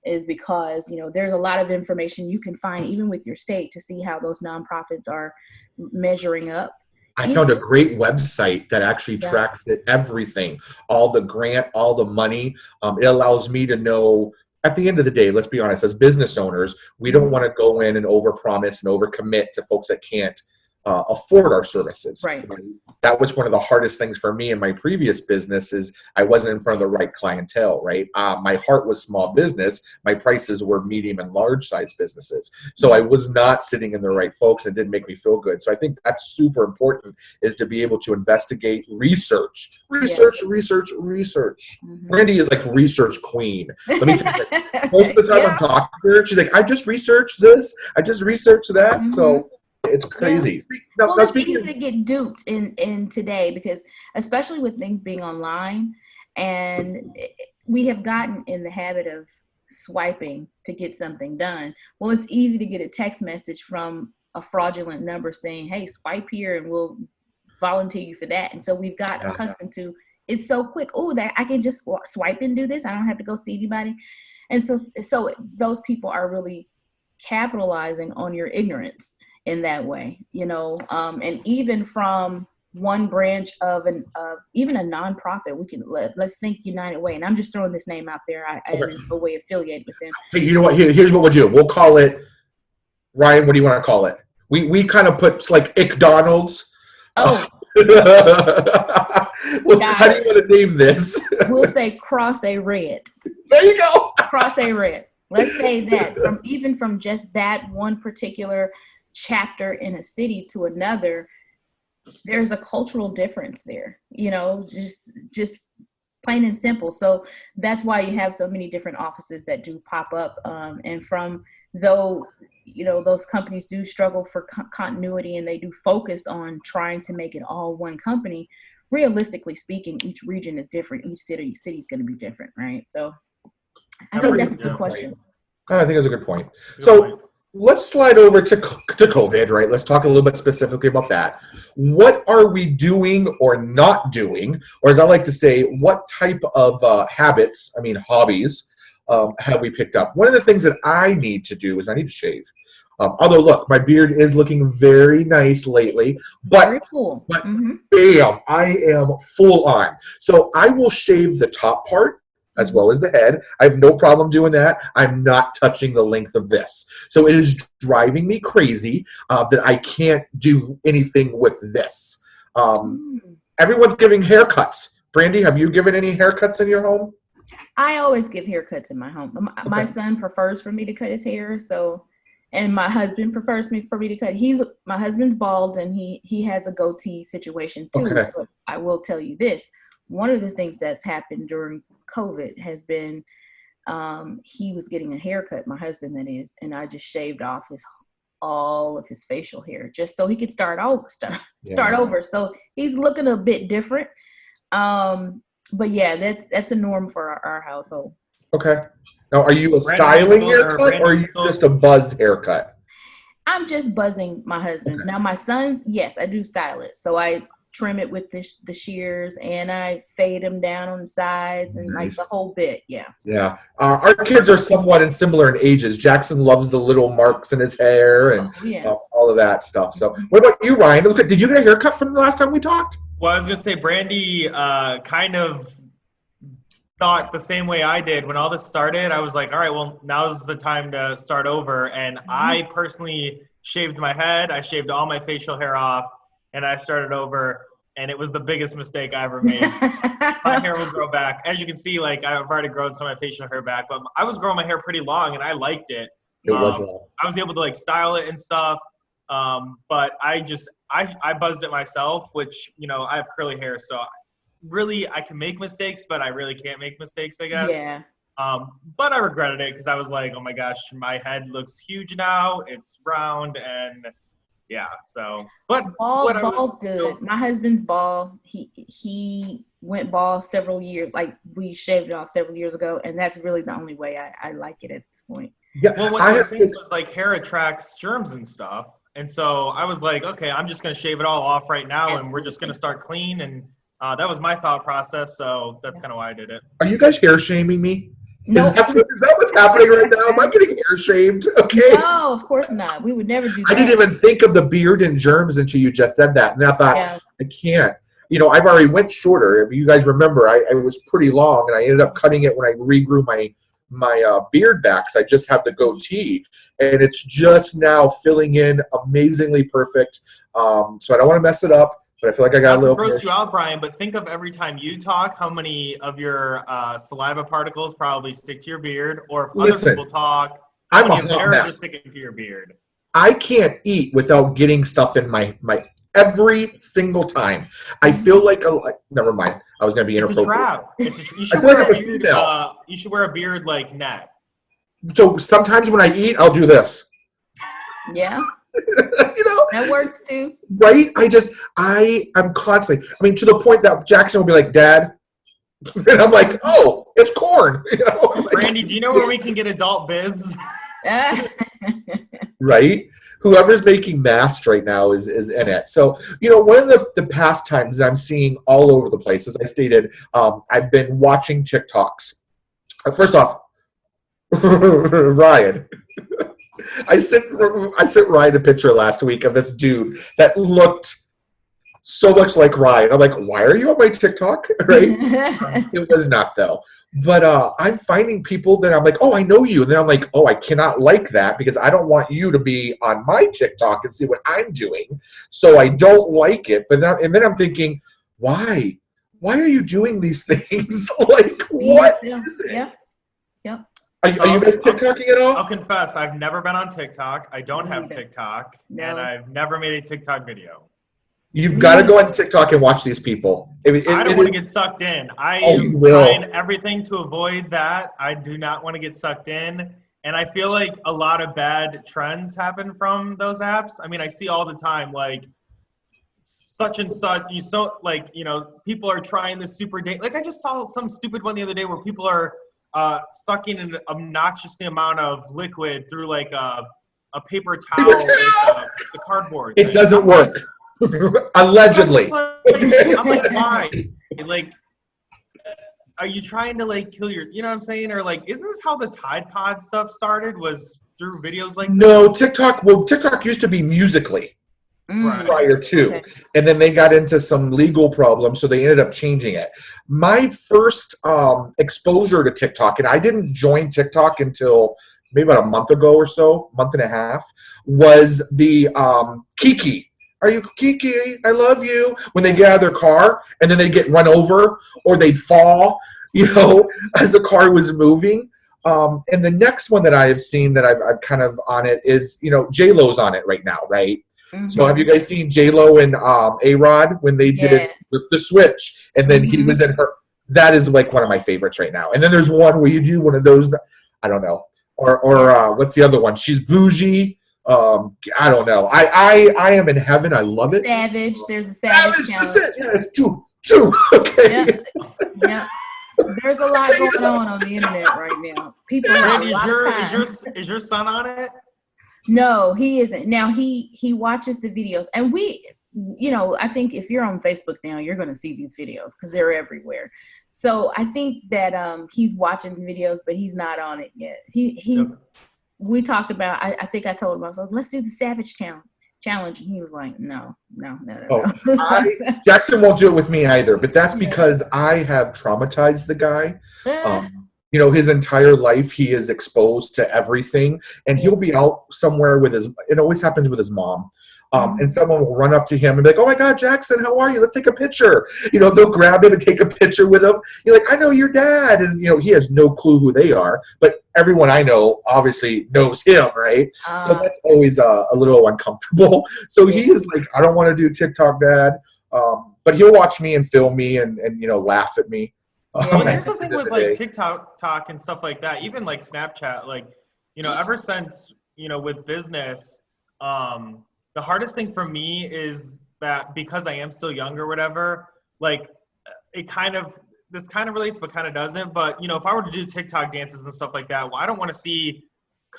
is because, there's a lot of information you can find even with your state to see how those nonprofits are measuring up. I found a great website that actually Yeah. tracks it, everything, all the grant, all the money. It allows me to know, at the end of the day, let's be honest, as business owners, we don't want to go in and overpromise and overcommit to folks that can't afford our services. Right. That was one of the hardest things for me in my previous business is I wasn't in front of the right clientele, right? My heart was small business. My prices were medium and large size businesses. So I was not sitting in the right folks and didn't make me feel good. So I think that's super important is to be able to investigate, research. Brandi is like research queen. Let me tell you, most of the time I'm talking to her, she's like, I just researched this. I just researched that. So it's crazy. Yeah. Well, it's easy to get duped in today because especially with things being online, and we have gotten in the habit of swiping to get something done. Well, it's easy to get a text message from a fraudulent number saying, hey, swipe here and we'll volunteer you for that. And so we've got accustomed to it's so quick. Oh, that I can just swipe and do this. I don't have to go see anybody. And so those people are really capitalizing on your ignorance in that way, and even from one branch of even a nonprofit, we can let's think United Way, and I'm just throwing this name out there. I am in no way affiliated with them. Hey, you know what? Here's what we'll do. We'll call it, Ryan. What do you want to call it? We kind of put like McDonald's. Oh. Well, how do you want to name this? We'll say Cross a Red. There you go. Cross a Red. Let's say that from just that one particular chapter in a city to another, there's a cultural difference there, just plain and simple. So that's why you have so many different offices that do pop up. And from those companies do struggle for continuity and they do focus on trying to make it all one company. Realistically speaking, each region is different. Each city's going to be different, right? So I think that's a good question. I think that's a good point. Let's slide over to COVID, right? Let's talk a little bit specifically about that. What are we doing or not doing? Or as I like to say, what type of hobbies have we picked up? One of the things that I need to do is I need to shave. Although, look, my beard is looking very nice lately. But, very cool. But bam, I am full on. So I will shave the top part as well as the head. I have no problem doing that. I'm not touching the length of this. So it is driving me crazy that I can't do anything with this. Everyone's giving haircuts. Brandi, have you given any haircuts in your home? I always give haircuts in my home. My son prefers for me to cut his hair, and my husband prefers for me to cut. My husband's bald and he has a goatee situation too. Okay. So I will tell you this. One of the things that's happened during COVID has been he was getting a haircut, my husband that is, and I just shaved off all of his facial hair just so he could start over. So he's looking a bit different. But yeah, that's a norm for our household. Okay. Now, are you a styling haircut or are you just a buzz haircut? I'm just buzzing my husband's. Okay. Now my son's, yes, I do style it. So I trim it with the shears and I fade them down on the sides and like the whole bit. Yeah. Our kids are somewhat similar in ages. Jackson loves the little marks in his hair and all of that stuff. So what about you, Ryan? Did you get a haircut from the last time we talked? Well, I was going to say Brandi kind of thought the same way I did. When all this started, I was like, all right, well, now's the time to start over. And I personally shaved my head. I shaved all my facial hair off. And I started over, and it was the biggest mistake I ever made. My hair will grow back. As you can see, like, I've already grown some of my facial hair back, but I was growing my hair pretty long, and I liked it. It was long. I was able to, like, style it and stuff, but I buzzed it myself, which, I have curly hair, so really I can make mistakes, but I really can't make mistakes, I guess. Yeah. But I regretted it because I was like, oh, my gosh, my head looks huge now. It's round, and – yeah, so but bald's good. My husband's bald. He went bald several years. Like we shaved it off several years ago, and that's really the only way I like it at this point. Yeah, well, what I was saying was like hair attracts germs and stuff, and so I was like, okay, I'm just gonna shave it all off right now, and we're just gonna start clean. And that was my thought process. So that's kind of why I did it. Are you guys hair shaming me? No, Is that what's happening right now? Am I getting hair shaved? Okay. no, of course not. We would never do that. I didn't even think of the beard and germs until you just said that. And I thought, Yeah. I can't. I've already went shorter. If you guys remember, I was pretty long, and I ended up cutting it when I regrew my beard back, because I just have the goatee. And it's just now filling in amazingly perfect. So I don't want to mess it up. But I feel like I got Not a little. to gross you out, Brian, but think of every time you talk, how many of your saliva particles probably stick to your beard, or if Listen, other people talk, I'm how a many of hot theirs mess. are sticking to your beard. I can't eat without getting stuff in my every single time. I feel like never mind. I was going to be It's a inappropriate. trap. You I should feel wear like a I'm a beard. female. You should wear a beard like net. So sometimes when I eat, I'll do this. Yeah, You know, that works too. right? I'm constantly. I mean, to the point that Jackson will be like, "Dad," and I'm like, "Oh, it's corn." I'm like, Brandi, do you know where we can get adult bibs? right? Whoever's making masks right now is in it. So, one of the pastimes I'm seeing all over the place, as I stated, I've been watching TikToks. First off, Ryan. I sent Ryan a picture last week of this dude that looked so much like Ryan. I'm like, why are you on my TikTok? Right? It was not, though. But I'm finding people that I'm like, oh, I know you. And then I'm like, oh, I cannot like that because I don't want you to be on my TikTok and see what I'm doing. So I don't like it. But then I'm thinking, why? Why are you doing these things? Like, what is it? Yeah. Yeah. Are you guys TikToking at all? I'll confess, I've never been on TikTok. I don't have TikTok. No. And I've never made a TikTok video. You've got to go on TikTok and watch these people. I don't want to get sucked in. I am trying everything to avoid that. I do not want to get sucked in. And I feel like a lot of bad trends happen from those apps. I mean, I see all the time, like, such and such, people are trying this super date. Like, I just saw some stupid one the other day where people are sucking an obnoxious amount of liquid through, like, a paper towel with the cardboard thing. It doesn't work. Allegedly. I'm like, why? Like, are you trying to, like, kill your, you know what I'm saying? Or, like, isn't this how the Tide Pod stuff started, was through videos like No, TikTok used to be Musical.ly prior to. Okay. And then they got into some legal problems, so they ended up changing it. My first exposure to TikTok, and I didn't join TikTok until maybe about a month ago or so, month and a half, was the Kiki. Are you Kiki? I love you. When they get out of their car and then they get run over or they'd fall, as the car was moving. And the next one that I have seen that I've kind of on it is, J-Lo's on it right now, right? Mm-hmm. So have you guys seen J-Lo and A-Rod when they did the switch and then he was in her? That is like one of my favorites right now. And then there's one where you do one of those, I don't know. Or what's the other one? She's bougie. I don't know. I am in heaven. I love it. Savage. There's a savage. That's it. Yeah, it's two. Okay. Yeah. There's a lot going on the internet right now. People have a lot of time. Is your son on it? No, he isn't. Now he watches the videos, and I think if you're on Facebook now, you're going to see these videos because they're everywhere. So I think that he's watching the videos, but he's not on it yet. We talked about, I think I told him, I was like, let's do the Savage challenge. And he was like, no. Jackson won't do it with me either, but that's because I have traumatized the guy. His entire life, he is exposed to everything, and he'll be out somewhere it always happens with his mom. And someone will run up to him and be like, oh my God, Jackson, how are you? Let's take a picture. They'll grab him and take a picture with him. You're like, I know your dad. And, he has no clue who they are. But everyone I know obviously knows him, right? So that's always a little uncomfortable. So he is like, I don't want to do TikTok, Dad. But he'll watch me and film me and laugh at me. Well, that's the thing with, like, TikTok and stuff like that. Even, like, Snapchat, like, ever since, with business, the hardest thing for me is that because I am still young or whatever, like, this kind of relates but kind of doesn't. But, if I were to do TikTok dances and stuff like that, well, I don't want to see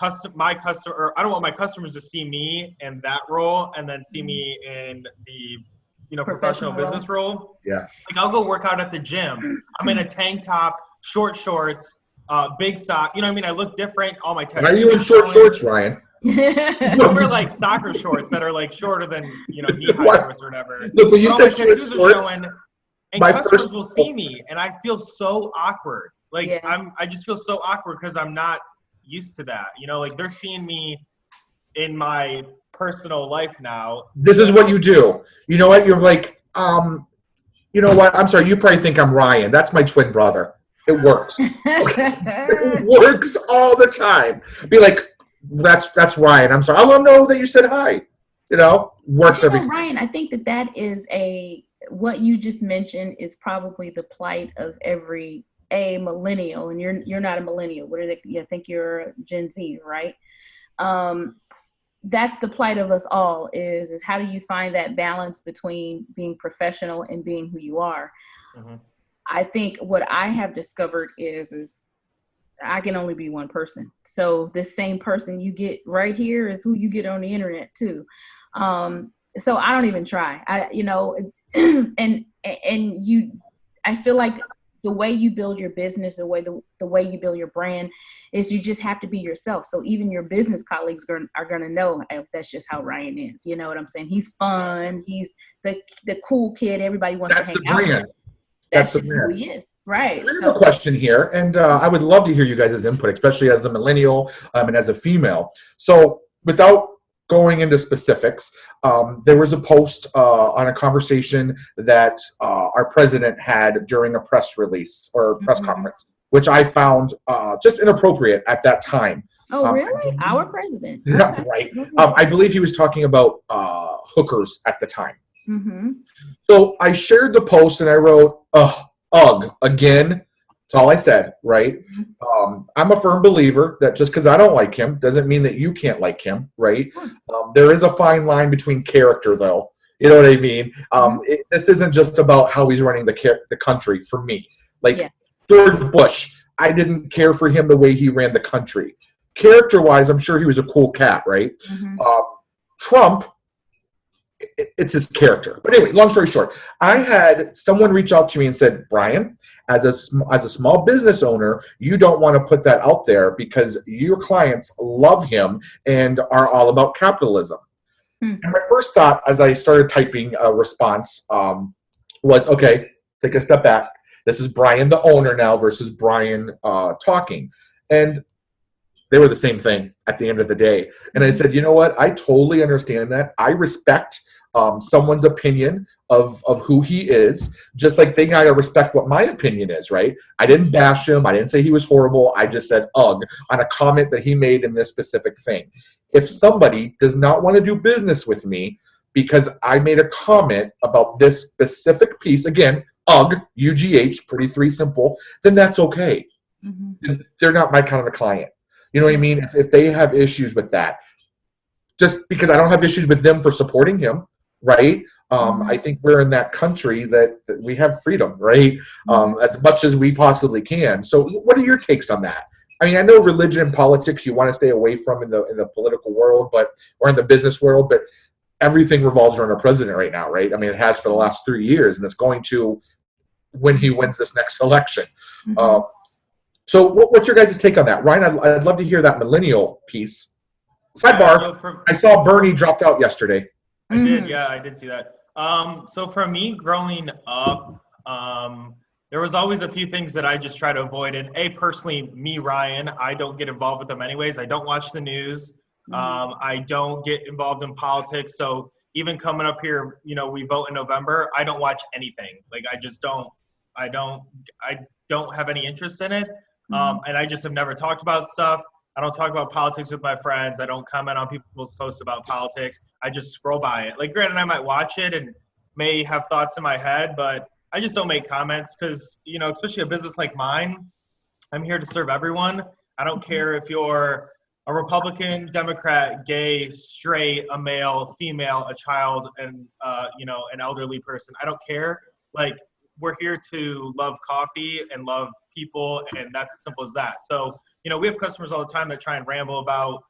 I don't want my customers to see me in that role and then see me in the professional business role. Yeah. Like, I'll go work out at the gym. I'm in a tank top, short shorts, big sock. You know what I mean? I look different. All my tattoos. Why are you in short shorts, Ryan? I wear like soccer shorts that are like shorter than knee-high shorts or whatever. Look, when you but all said my short tattoos shorts, are showing, and my customers first will see me, and I feel so awkward. Like Yeah. I just feel so awkward because I'm not used to that. Like they're seeing me in my personal life now. this is what you do. You know what? You're like, you know what? I'm sorry. You probably think I'm Ryan. That's my twin brother. It works. Okay. It works all the time. Be like, that's Ryan. I'm sorry. I want to know that you said hi. Works every time. Ryan, I think that is what you just mentioned is probably the plight of every millennial, and you're not a millennial. What are they? I think you're Gen Z, right? That's the plight of us all. Is how do you find that balance between being professional and being who you are? Mm-hmm. I think what I have discovered is I can only be one person. So this same person you get right here is who you get on the internet too. So I don't even try. And I feel like the way you build your business, the way you build your brand is you just have to be yourself. So even your business colleagues are going to know that's just how Ryan is. You know what I'm saying? He's fun. He's the cool kid everybody wants to hang out with. That's just who he is. Right. I have a question here, and I would love to hear you guys' input, especially as the millennial and as a female. So without going into specifics, there was a post on a conversation that our president had during a press release or press conference, which I found just inappropriate at that time. Oh, really? Our president? Yeah, right. I believe he was talking about hookers at the time. Mm-hmm. So I shared the post and I wrote, ugh, again. That's all I said, right? I'm a firm believer that just because I don't like him doesn't mean that you can't like him, right? There is a fine line between character, though. You know what I mean? This isn't just about how he's running the country for me. George Bush, I didn't care for him the way he ran the country. Character-wise, I'm sure he was a cool cat, right? Mm-hmm. Trump, it's his character. But anyway, long story short, I had someone reach out to me and said, Brian, as a small business owner, you don't want to put that out there because your clients love him and are all about capitalism. And my first thought as I started typing a response was, okay, take a step back. This is Brian, the owner now, versus Brian talking. And they were the same thing at the end of the day. And I said, you know what? I totally understand that. I respect someone's opinion of who he is, just like they gotta respect what my opinion is, right? I didn't bash him. I didn't say he was horrible. I just said ugh on a comment that he made in this specific thing. If somebody does not want to do business with me because I made a comment about this specific piece, again, ugh, UGH, pretty three simple, then that's okay. Mm-hmm. They're not my kind of a client. You know what I mean? If they have issues with that, just because I don't have issues with them for supporting him, right? I think we're in that country that we have freedom, right? As much as we possibly can. So what are your takes on that? I mean, I know religion and politics you want to stay away from in the political world, or in the business world, but everything revolves around our president right now, right? I mean, it has for the last 3 years, and it's going to when he wins this next election. So what's your guys' take on that? Ryan, I'd love to hear that millennial piece. Sidebar, I saw Bernie dropped out yesterday. I did, yeah, I did see that. So for me, growing up, there was always a few things that I just try to avoid. And personally, me, Ryan, I don't get involved with them anyways. I don't watch the news. I don't get involved in politics. So even coming up here, we vote in November. I don't watch anything. Like I just don't. I don't have any interest in it. And I just have never talked about stuff. I don't talk about politics with my friends. I don't comment on people's posts about politics. I just scroll by it. Like, granted, I might watch it and may have thoughts in my head, but I just don't make comments because, especially a business like mine, I'm here to serve everyone. I don't care if you're a Republican, Democrat, gay, straight, a male, female, a child, and, an elderly person. I don't care. Like, we're here to love coffee and love people, and that's as simple as that. So, we have customers all the time that try and ramble about,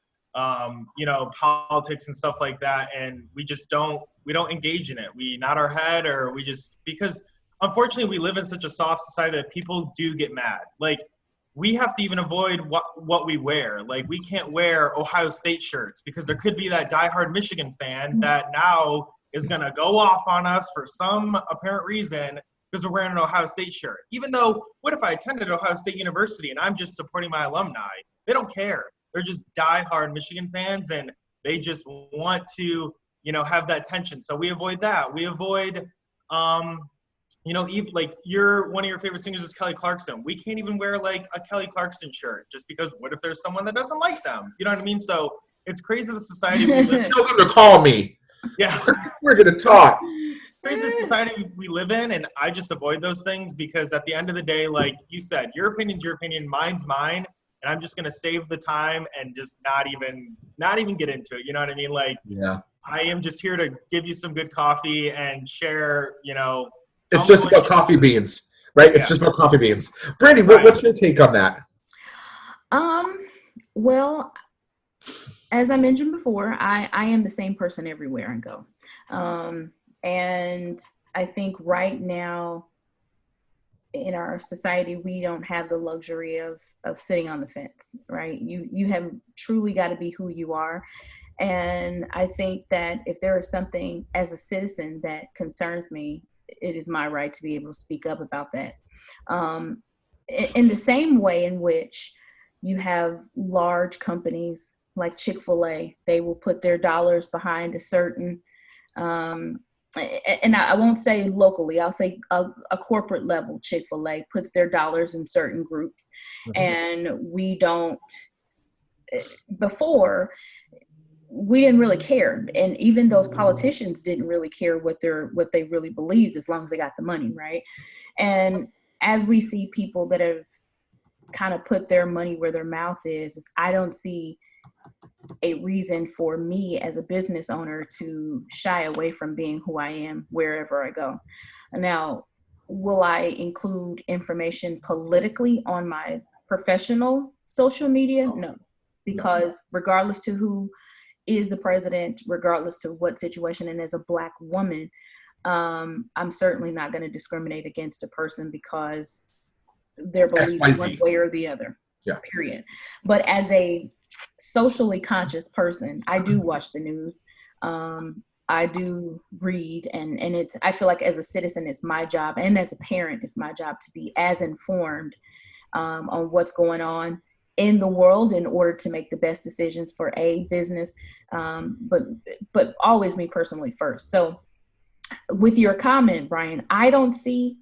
politics and stuff like that, and we don't engage in it. We nod our head, or because unfortunately we live in such a soft society that people do get mad. Like, we have to even avoid what we wear. Like, we can't wear Ohio State shirts because there could be that diehard Michigan fan that now is going to go off on us for some apparent reason because we're wearing an Ohio State shirt. Even though, what if I attended Ohio State University and I'm just supporting my alumni? They don't care. They're just diehard Michigan fans, and they just want to, you know, have that tension. So we avoid that. We avoid, you know, even like one of your favorite singers is Kelly Clarkson. We can't even wear like a Kelly Clarkson shirt just because what if there's someone that doesn't like them? You know what I mean? So it's crazy the society we live in. Tell them to call me. Yeah. We're going to talk. Crazy society we live in, and I just avoid those things because at the end of the day, like you said, your opinion's your opinion, mine's mine, and I'm just gonna save the time and just not even get into it. You know what I mean? Like, Yeah. I am just here to give you some good coffee and share, you know. It's just about coffee beans, right? It's just about coffee beans. Brandi, what's your take on that? Well, as I mentioned before, I am the same person everywhere I go. And I think right now in our society, we don't have the luxury of sitting on the fence, right? You have truly got to be who you are. And I think that if there is something as a citizen that concerns me, it is my right to be able to speak up about that. In the same way in which you have large companies like Chick-fil-A, they will put their dollars behind a certain, and I won't say locally, I'll say a corporate level. Chick-fil-A puts their dollars in certain groups. And we don't, before, we didn't really care. And even those politicians didn't really care what they really believed as long as they got the money, right? And as we see people that have kind of put their money where their mouth is, I don't see a reason for me as a business owner to shy away from being who I am wherever I go. Now, will I include information politically on my professional social media? No, because regardless to who is the president, regardless to what situation, and as a Black woman, I'm certainly not going to discriminate against a person because their belief one way or the other. Yeah. Period. But as a socially conscious person, I do watch the news. I do read, and I feel like as a citizen, it's my job, and as a parent, it's my job to be as informed on what's going on in the world in order to make the best decisions for a business, but always me personally first. So with your comment, Brian, I don't see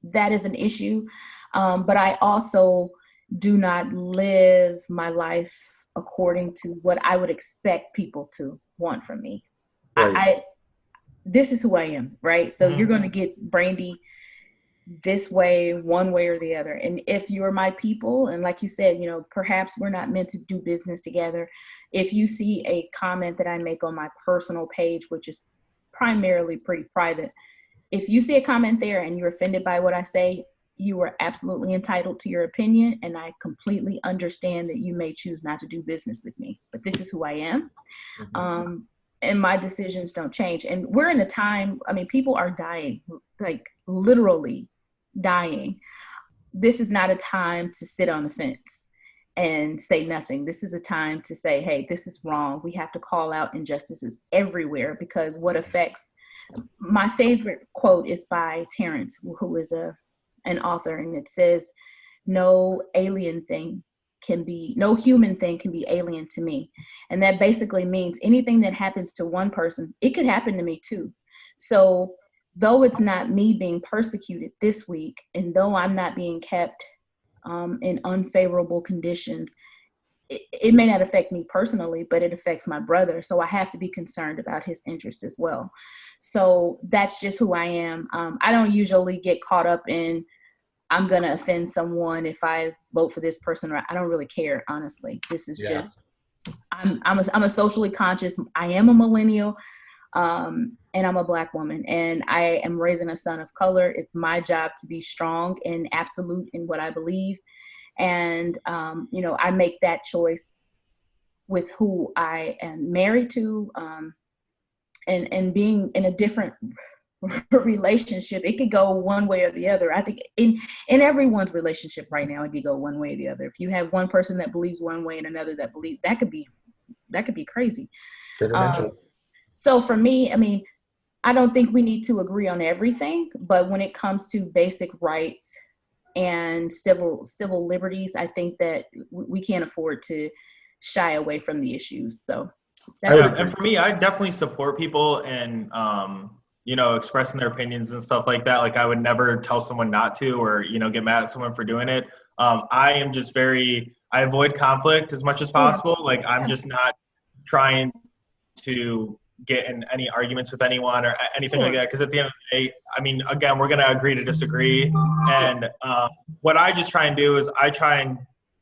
that as an issue, but I also do not live my life according to what I would expect people to want from me. Right. This is who I am, right? So you're going to get Brandi this way, one way or the other. And if you're my people, and like you said, you know, perhaps we're not meant to do business together. If you see a comment that I make on my personal page, which is primarily pretty private, if you see a comment there and you're offended by what I say, you are absolutely entitled to your opinion, and I completely understand that you may choose not to do business with me, but this is who I am. And my decisions don't change. And we're in a time, I mean, people are dying, like literally dying. This is not a time to sit on the fence and say nothing. This is a time to say, hey, this is wrong. We have to call out injustices everywhere, because what affects, my favorite quote is by Terrence, who is an author, and it says, no human thing can be alien to me. And that basically means anything that happens to one person, it could happen to me too. So though it's not me being persecuted this week, and though I'm not being kept in unfavorable conditions, it may not affect me personally, but it affects my brother. So I have to be concerned about his interest as well. So that's just who I am. I don't usually get caught up in, I'm going to offend someone if I vote for this person, or I don't really care, honestly. This is just, I'm a socially conscious, I am a millennial, and I'm a Black woman, and I am raising a son of color. It's my job to be strong and absolute in what I believe. And, you know, I make that choice with who I am married to, and being in a different relationship, it could go one way or the other. I think in everyone's relationship right now, it could go one way or the other. If you have one person that believes one way and another that believes, that could be crazy. So for me, I mean, I don't think we need to agree on everything, but when it comes to basic rights and civil liberties, I think that we can't afford to shy away from the issues. So and for me, I definitely support people and expressing their opinions and stuff like that. Like I would never tell someone not to, or get mad at someone for doing it. I am just I avoid conflict as much as possible. Like I'm just not trying to get in any arguments with anyone or anything like that, because at the end of the day, I mean, again, we're going to agree to disagree. And what I just try and do is I try and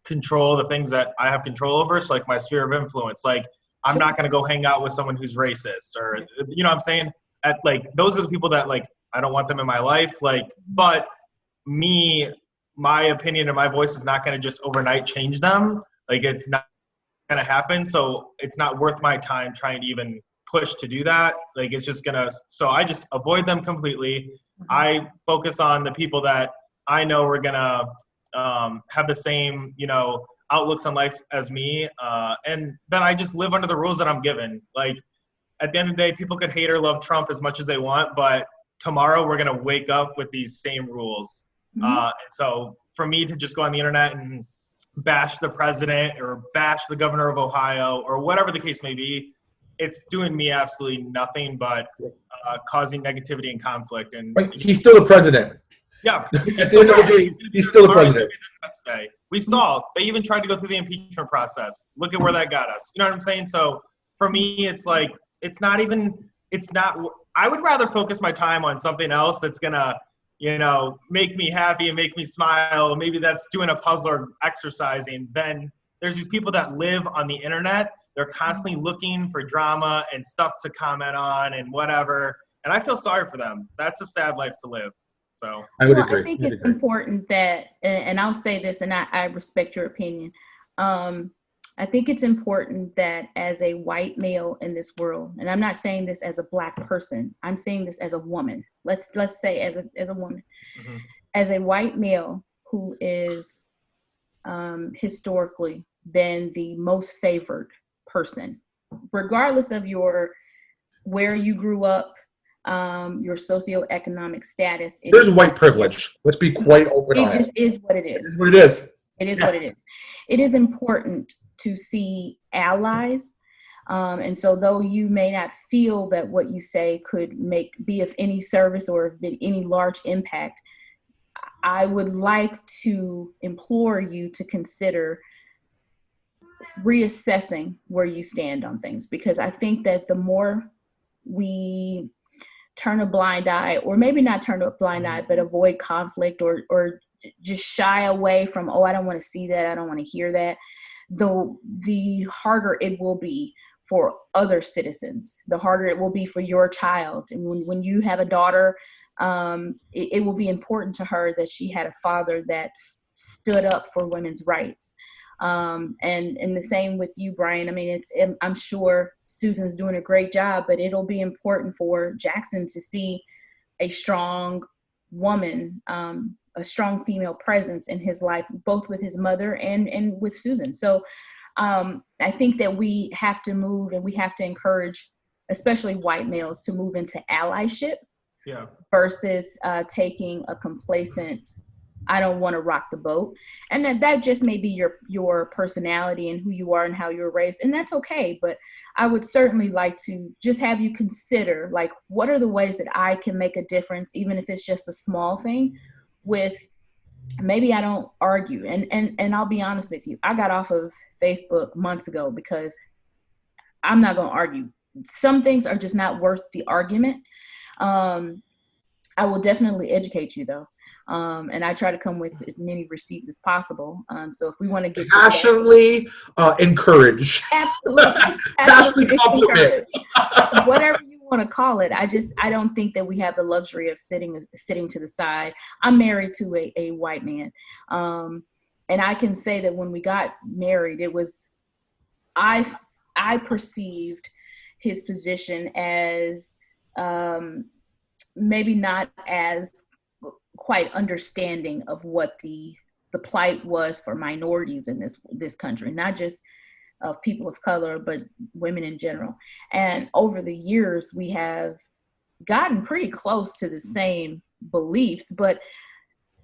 control the things that I have control over. So like my sphere of influence, like I'm not going to go hang out with someone who's racist, or what I'm saying, those are the people that like I don't want them in my life. Like, but my opinion and my voice is not going to just overnight change them. Like it's not going to happen. So it's not worth my time trying to even push to do that. Like it's just so I just avoid them completely. I focus on the people that I know are gonna have the same outlooks on life as me, and then I just live under the rules that I'm given. Like at the end of the day, people could hate or love Trump as much as they want, but tomorrow we're gonna wake up with these same rules. And so for me to just go on the internet and bash the president or bash the governor of Ohio or whatever the case may be, it's doing me absolutely nothing but causing negativity and conflict. And he's still the president. Yeah. At the end of the day, he's still the president. We saw they even tried to go through the impeachment process. Look at where that got us. You know what I'm saying? So for me, it's like I would rather focus my time on something else that's gonna make me happy and make me smile. Maybe that's doing a puzzle or exercising. Then there's these people that live on the internet. They're constantly looking for drama and stuff to comment on and whatever. And I feel sorry for them. That's a sad life to live. So I would agree. I think it's important that, and I'll say this, and I respect your opinion. I think it's important that as a white male in this world, and I'm not saying this as a Black person, I'm saying this as a woman. Let's say as a woman, as a white male who is historically been the most favored person, regardless of where you grew up, your socioeconomic status. There's white privilege. Let's be quite open on it. It just is what it is. It is what it is. It is what it is. It is important to see allies. And so though you may not feel that what you say could be of any service or of any large impact, I would like to implore you to consider reassessing where you stand on things, because I think that the more we turn a blind eye, or maybe not turn a blind eye, but avoid conflict or just shy away from, I don't want to see that, I don't want to hear that, the harder it will be for other citizens, the harder it will be for your child. And when you have a daughter, it will be important to her that she had a father that stood up for women's rights. And the same with you, Brian. I mean, I'm sure Susan's doing a great job, but it'll be important for Jackson to see a strong woman, a strong female presence in his life, both with his mother and with Susan. So I think that we have to move, and we have to encourage, especially white males, to move into allyship versus taking a complacent, I don't want to rock the boat. And that just may be your personality and who you are and how you were raised. And that's okay. But I would certainly like to just have you consider, like, what are the ways that I can make a difference, even if it's just a small thing, with maybe I don't argue. And I'll be honest with you. I got off of Facebook months ago because I'm not going to argue. Some things are just not worth the argument. I will definitely educate you, though. And I try to come with as many receipts as possible. So if we want to get passionately encourage, absolutely passionately compliment, whatever you want to call it. I don't think that we have the luxury of sitting to the side. I'm married to a white man, and I can say that when we got married, it was I perceived his position as maybe not as quite understanding of what the plight was for minorities in this country, not just of people of color, but women in general. And over the years, we have gotten pretty close to the same beliefs, but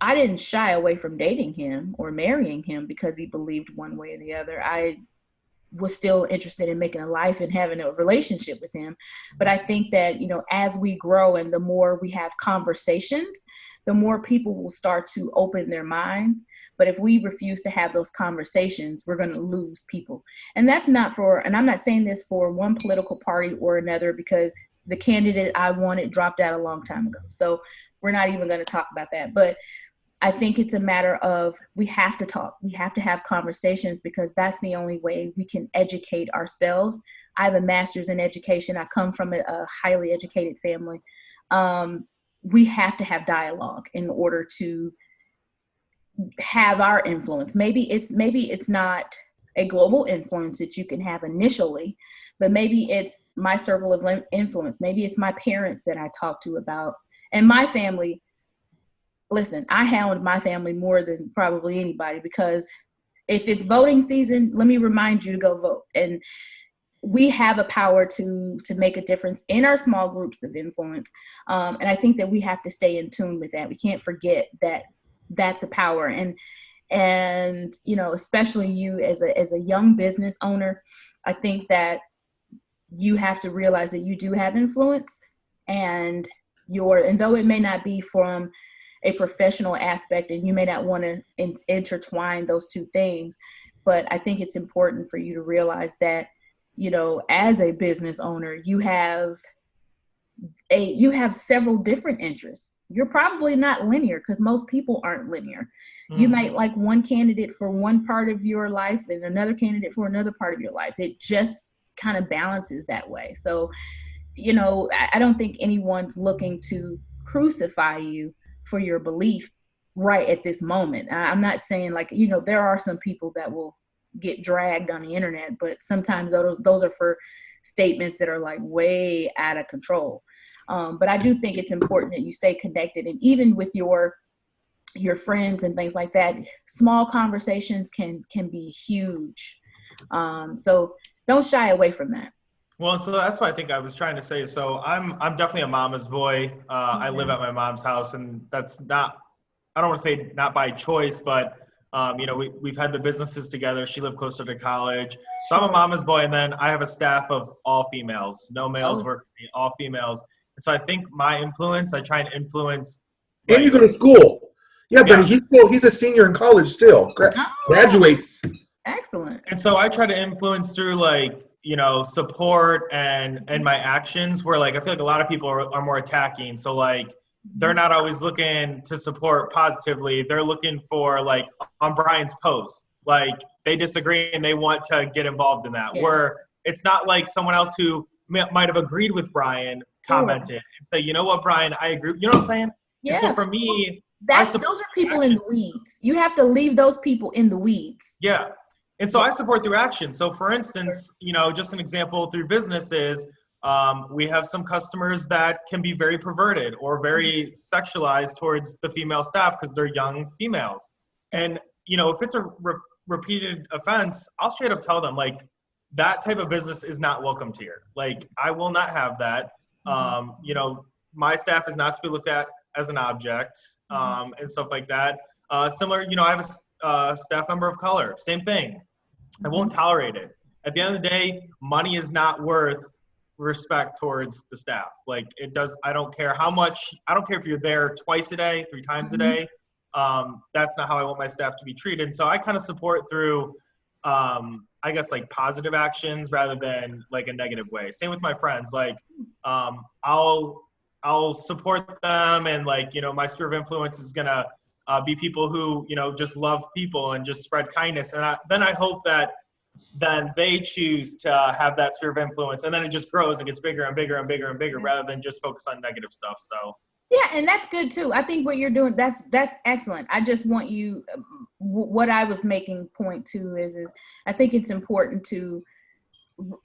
I didn't shy away from dating him or marrying him because he believed one way or the other. I was still interested in making a life and having a relationship with him. But I think that, as we grow and the more we have conversations, the more people will start to open their minds. But if we refuse to have those conversations, we're going to lose people. And that's not and I'm not saying this for one political party or another, because the candidate I wanted dropped out a long time ago. So we're not even going to talk about that. But I think it's a matter of, we have to talk. We have to have conversations, because that's the only way we can educate ourselves. I have a master's in education. I come from a highly educated family. We have to have dialogue in order to have our influence. Maybe it's not a global influence that you can have initially, but maybe it's my circle of influence. Maybe it's my parents that I talk to about, and my family. Listen, I hound my family more than probably anybody, because if it's voting season, let me remind you to go vote. And we have a power to make a difference in our small groups of influence. And I think that we have to stay in tune with that. We can't forget that that's a power. And especially you as a young business owner, I think that you have to realize that you do have influence, and though it may not be from a professional aspect, and you may not want to intertwine those two things, but I think it's important for you to realize that, as a business owner, you have several different interests. You're probably not linear, because most people aren't linear. You might like one candidate for one part of your life and another candidate for another part of your life. It just kind of balances that way. So, I don't think anyone's looking to crucify you for your belief right at this moment. I'm not saying there are some people that will get dragged on the internet, but sometimes those are for statements that are like way out of control. But I do think it's important that you stay connected, and even with your friends and things like that, small conversations can be huge. So don't shy away from that. Well, so that's what I think I was trying to say. So I'm definitely a mama's boy. I live at my mom's house, and that's not, I don't want to say not by choice, but we've had the businesses together. She lived closer to college. So I'm a mama's boy, and then I have a staff of all females. No males work for me, all females. And so I think my influence, I try and influence. And you go to school. Yeah, but he's a senior in college still. Graduates. Excellent. And so I try to influence through support and my actions, where I feel like a lot of people are more attacking. So they're not always looking to support positively. They're looking for on Brian's post, they disagree and they want to get involved in that. Yeah. Where it's not like someone else who might have agreed with Brian commented and say, you know what, Brian, I agree. You know what I'm saying? Yeah. And so for me, those are people in the weeds. You have to leave those people in the weeds. Yeah. And so I support through action. So for instance, just an example through business is we have some customers that can be very perverted or very sexualized towards the female staff because they're young females. And, if it's a repeated offense, I'll straight up tell them that type of business is not welcomed here. I will not have that. My staff is not to be looked at as an object and stuff like that. Similar, I have a staff member of color, same thing. I won't tolerate it. At the end of the day, money is not worth respect towards the staff. It does. I don't care how much. I don't care if you're there twice a day, 3 times a day. That's not how I want my staff to be treated. So I kind of support through, I guess positive actions rather than a negative way. Same with my friends. I'll support them, and my sphere of influence is gonna be people who just love people and just spread kindness. And then I hope that then they choose to have that sphere of influence, and then it just grows and gets bigger and bigger and bigger and bigger, rather than just focus on negative stuff. So yeah, and that's good too. I think what you're doing, that's excellent. I just want you, what I was making point to is I think it's important to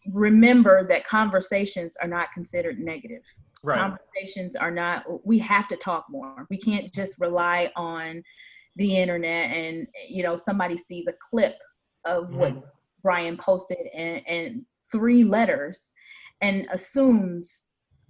remember that conversations are not considered negative. Right. Conversations are not, we have to talk more. We can't just rely on the internet and, somebody sees a clip of what Brian posted and 3 letters and assumes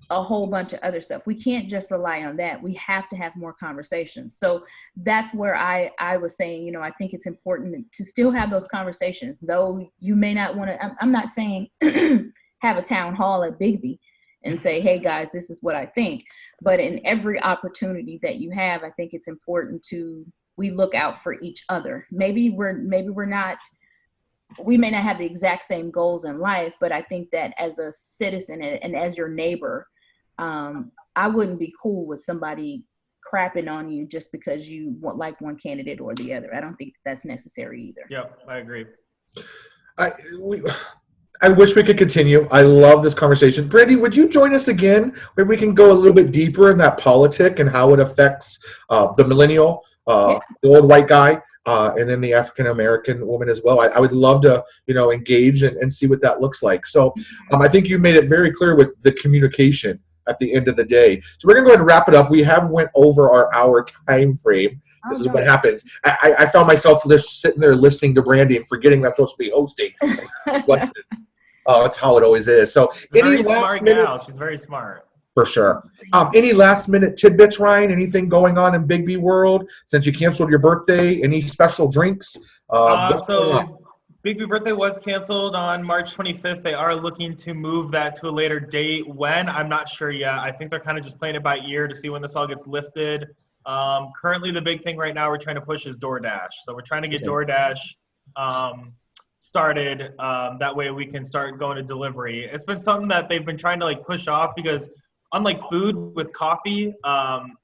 a whole bunch of other stuff. We can't just rely on that. We have to have more conversations. So that's where I was saying, I think it's important to still have those conversations, though you may not want to, I'm not saying have a town hall at Bigby and say, hey guys, this is what I think. But in every opportunity that you have, I think it's important we look out for each other. Maybe we may not have the exact same goals in life, but I think that as a citizen and as your neighbor, I wouldn't be cool with somebody crapping on you just because you like one candidate or the other. I don't think that's necessary either. Yep, I agree. I wish we could continue. I love this conversation. Brandi, would you join us again where we can go a little bit deeper in that politic and how it affects the millennial, the old white guy, and then the African-American woman as well? I would love to, engage and see what that looks like. So I think you made it very clear with the communication at the end of the day. So we're going to go ahead and wrap it up. We have went over our hour time frame. This is what happens. I found myself just sitting there listening to Brandi and forgetting that I'm supposed to be hosting. That's how it always is. So She's very smart. For sure. Any last minute tidbits, Ryan? Anything going on in Bigby world since you canceled your birthday? Any special drinks? So Bigby birthday was canceled on March 25th. They are looking to move that to a later date. When? I'm not sure yet. I think they're kind of just playing it by ear to see when this all gets lifted. Currently, the big thing right now we're trying to push is DoorDash. So we're trying to get DoorDash started. That way we can start going to delivery. It's been something that they've been trying to push off because unlike food with coffee,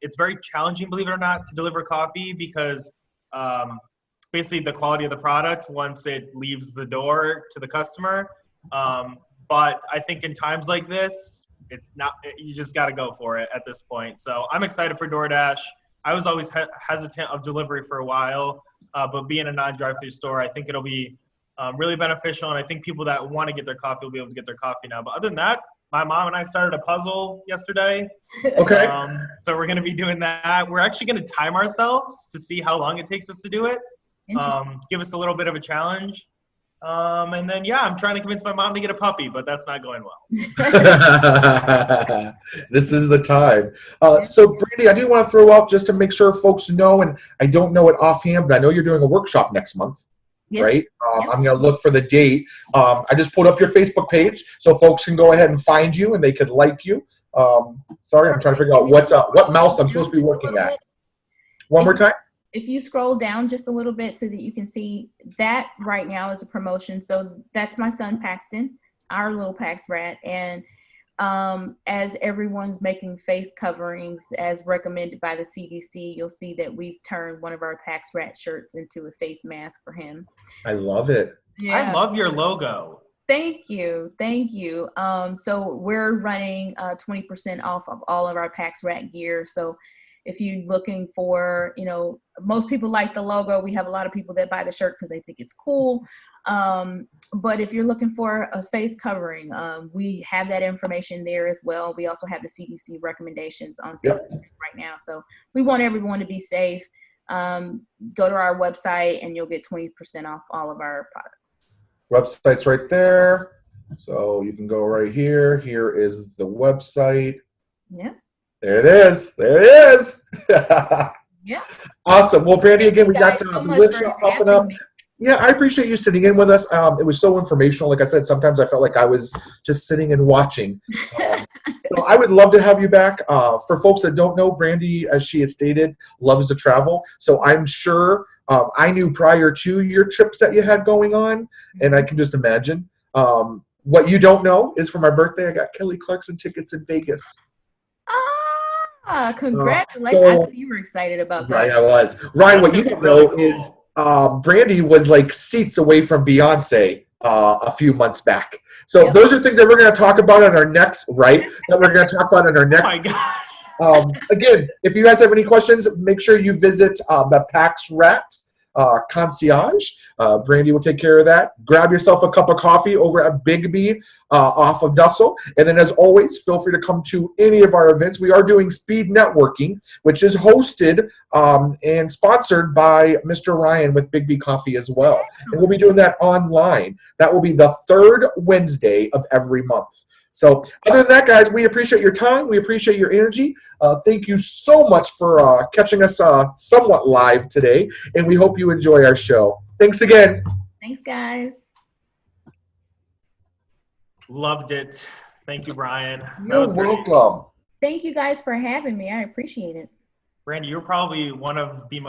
it's very challenging, believe it or not, to deliver coffee because basically the quality of the product once it leaves the door to the customer. But I think in times like this, it's not, you just got to go for it at this point. So I'm excited for DoorDash. I was always hesitant of delivery for a while, but being a non-drive-through store, I think it'll be really beneficial. And I think people that want to get their coffee will be able to get their coffee now. But other than that, my mom and I started a puzzle yesterday. Okay. So we're going to be doing that. We're actually going to time ourselves to see how long it takes us to do it. Give us a little bit of a challenge. And then, I'm trying to convince my mom to get a puppy, but that's not going well. This is the time. So, Brandi, I do want to throw out just to make sure folks know, and I don't know it offhand, but I know you're doing a workshop next month. Yes. Right? I'm going to look for the date. I just pulled up your Facebook page so folks can go ahead and find you and they could like you. Sorry, I'm trying to figure out what mouse I'm supposed to be working at. One more time. If you scroll down just a little bit so that you can see that right now is a promotion. So that's my son, Paxton, our little Pax rat. And as everyone's making face coverings as recommended by the CDC, you'll see that we've turned one of our Pax rat shirts into a face mask for him. I love it. Yeah. I love your logo. Thank you. So we're running 20% off of all of our Pax rat gear. So if you're looking for, most people like the logo. We have a lot of people that buy the shirt because they think it's cool. But if you're looking for a face covering, we have that information there as well. We also have the CDC recommendations on Facebook right now. So we want everyone to be safe. Go to our website and you'll get 20% off all of our products. Website's right there. So you can go right here. Here is the website. Yeah. There it is. Yeah. Awesome. Well, Brandi, again, we got the workshop popping up. Yeah, I appreciate you sitting in with us. It was so informational. Like I said, sometimes I felt like I was just sitting and watching. So I would love to have you back. For folks that don't know, Brandi, as she had stated, loves to travel. So I'm sure I knew prior to your trips that you had going on, and I can just imagine. What you don't know is for my birthday, I got Kelly Clarkson tickets in Vegas. Congratulations. I thought you were excited about that. Right, I was. Ryan, what you don't know is Brandi was like seats away from Beyonce a few months back. So those are things that we're going to talk about on our next, That we're going to talk about in our next. Oh my God. Again, if you guys have any questions, make sure you visit the Pax Rat concierge. Brandi will take care of that. Grab yourself a cup of coffee over at Big B off of Dussel. And then as always, feel free to come to any of our events. We are doing speed networking, which is hosted and sponsored by Mr. Ryan with Big B Coffee as well. And we'll be doing that online. That will be the third Wednesday of every month. So other than that, guys, we appreciate your time. We appreciate your energy. Thank you so much for catching us somewhat live today, and we hope you enjoy our show. Thanks again. Thanks, guys. Loved it. Thank you, Brian. You're welcome. Thank you guys for having me. I appreciate it. Brandi, you're probably one of the most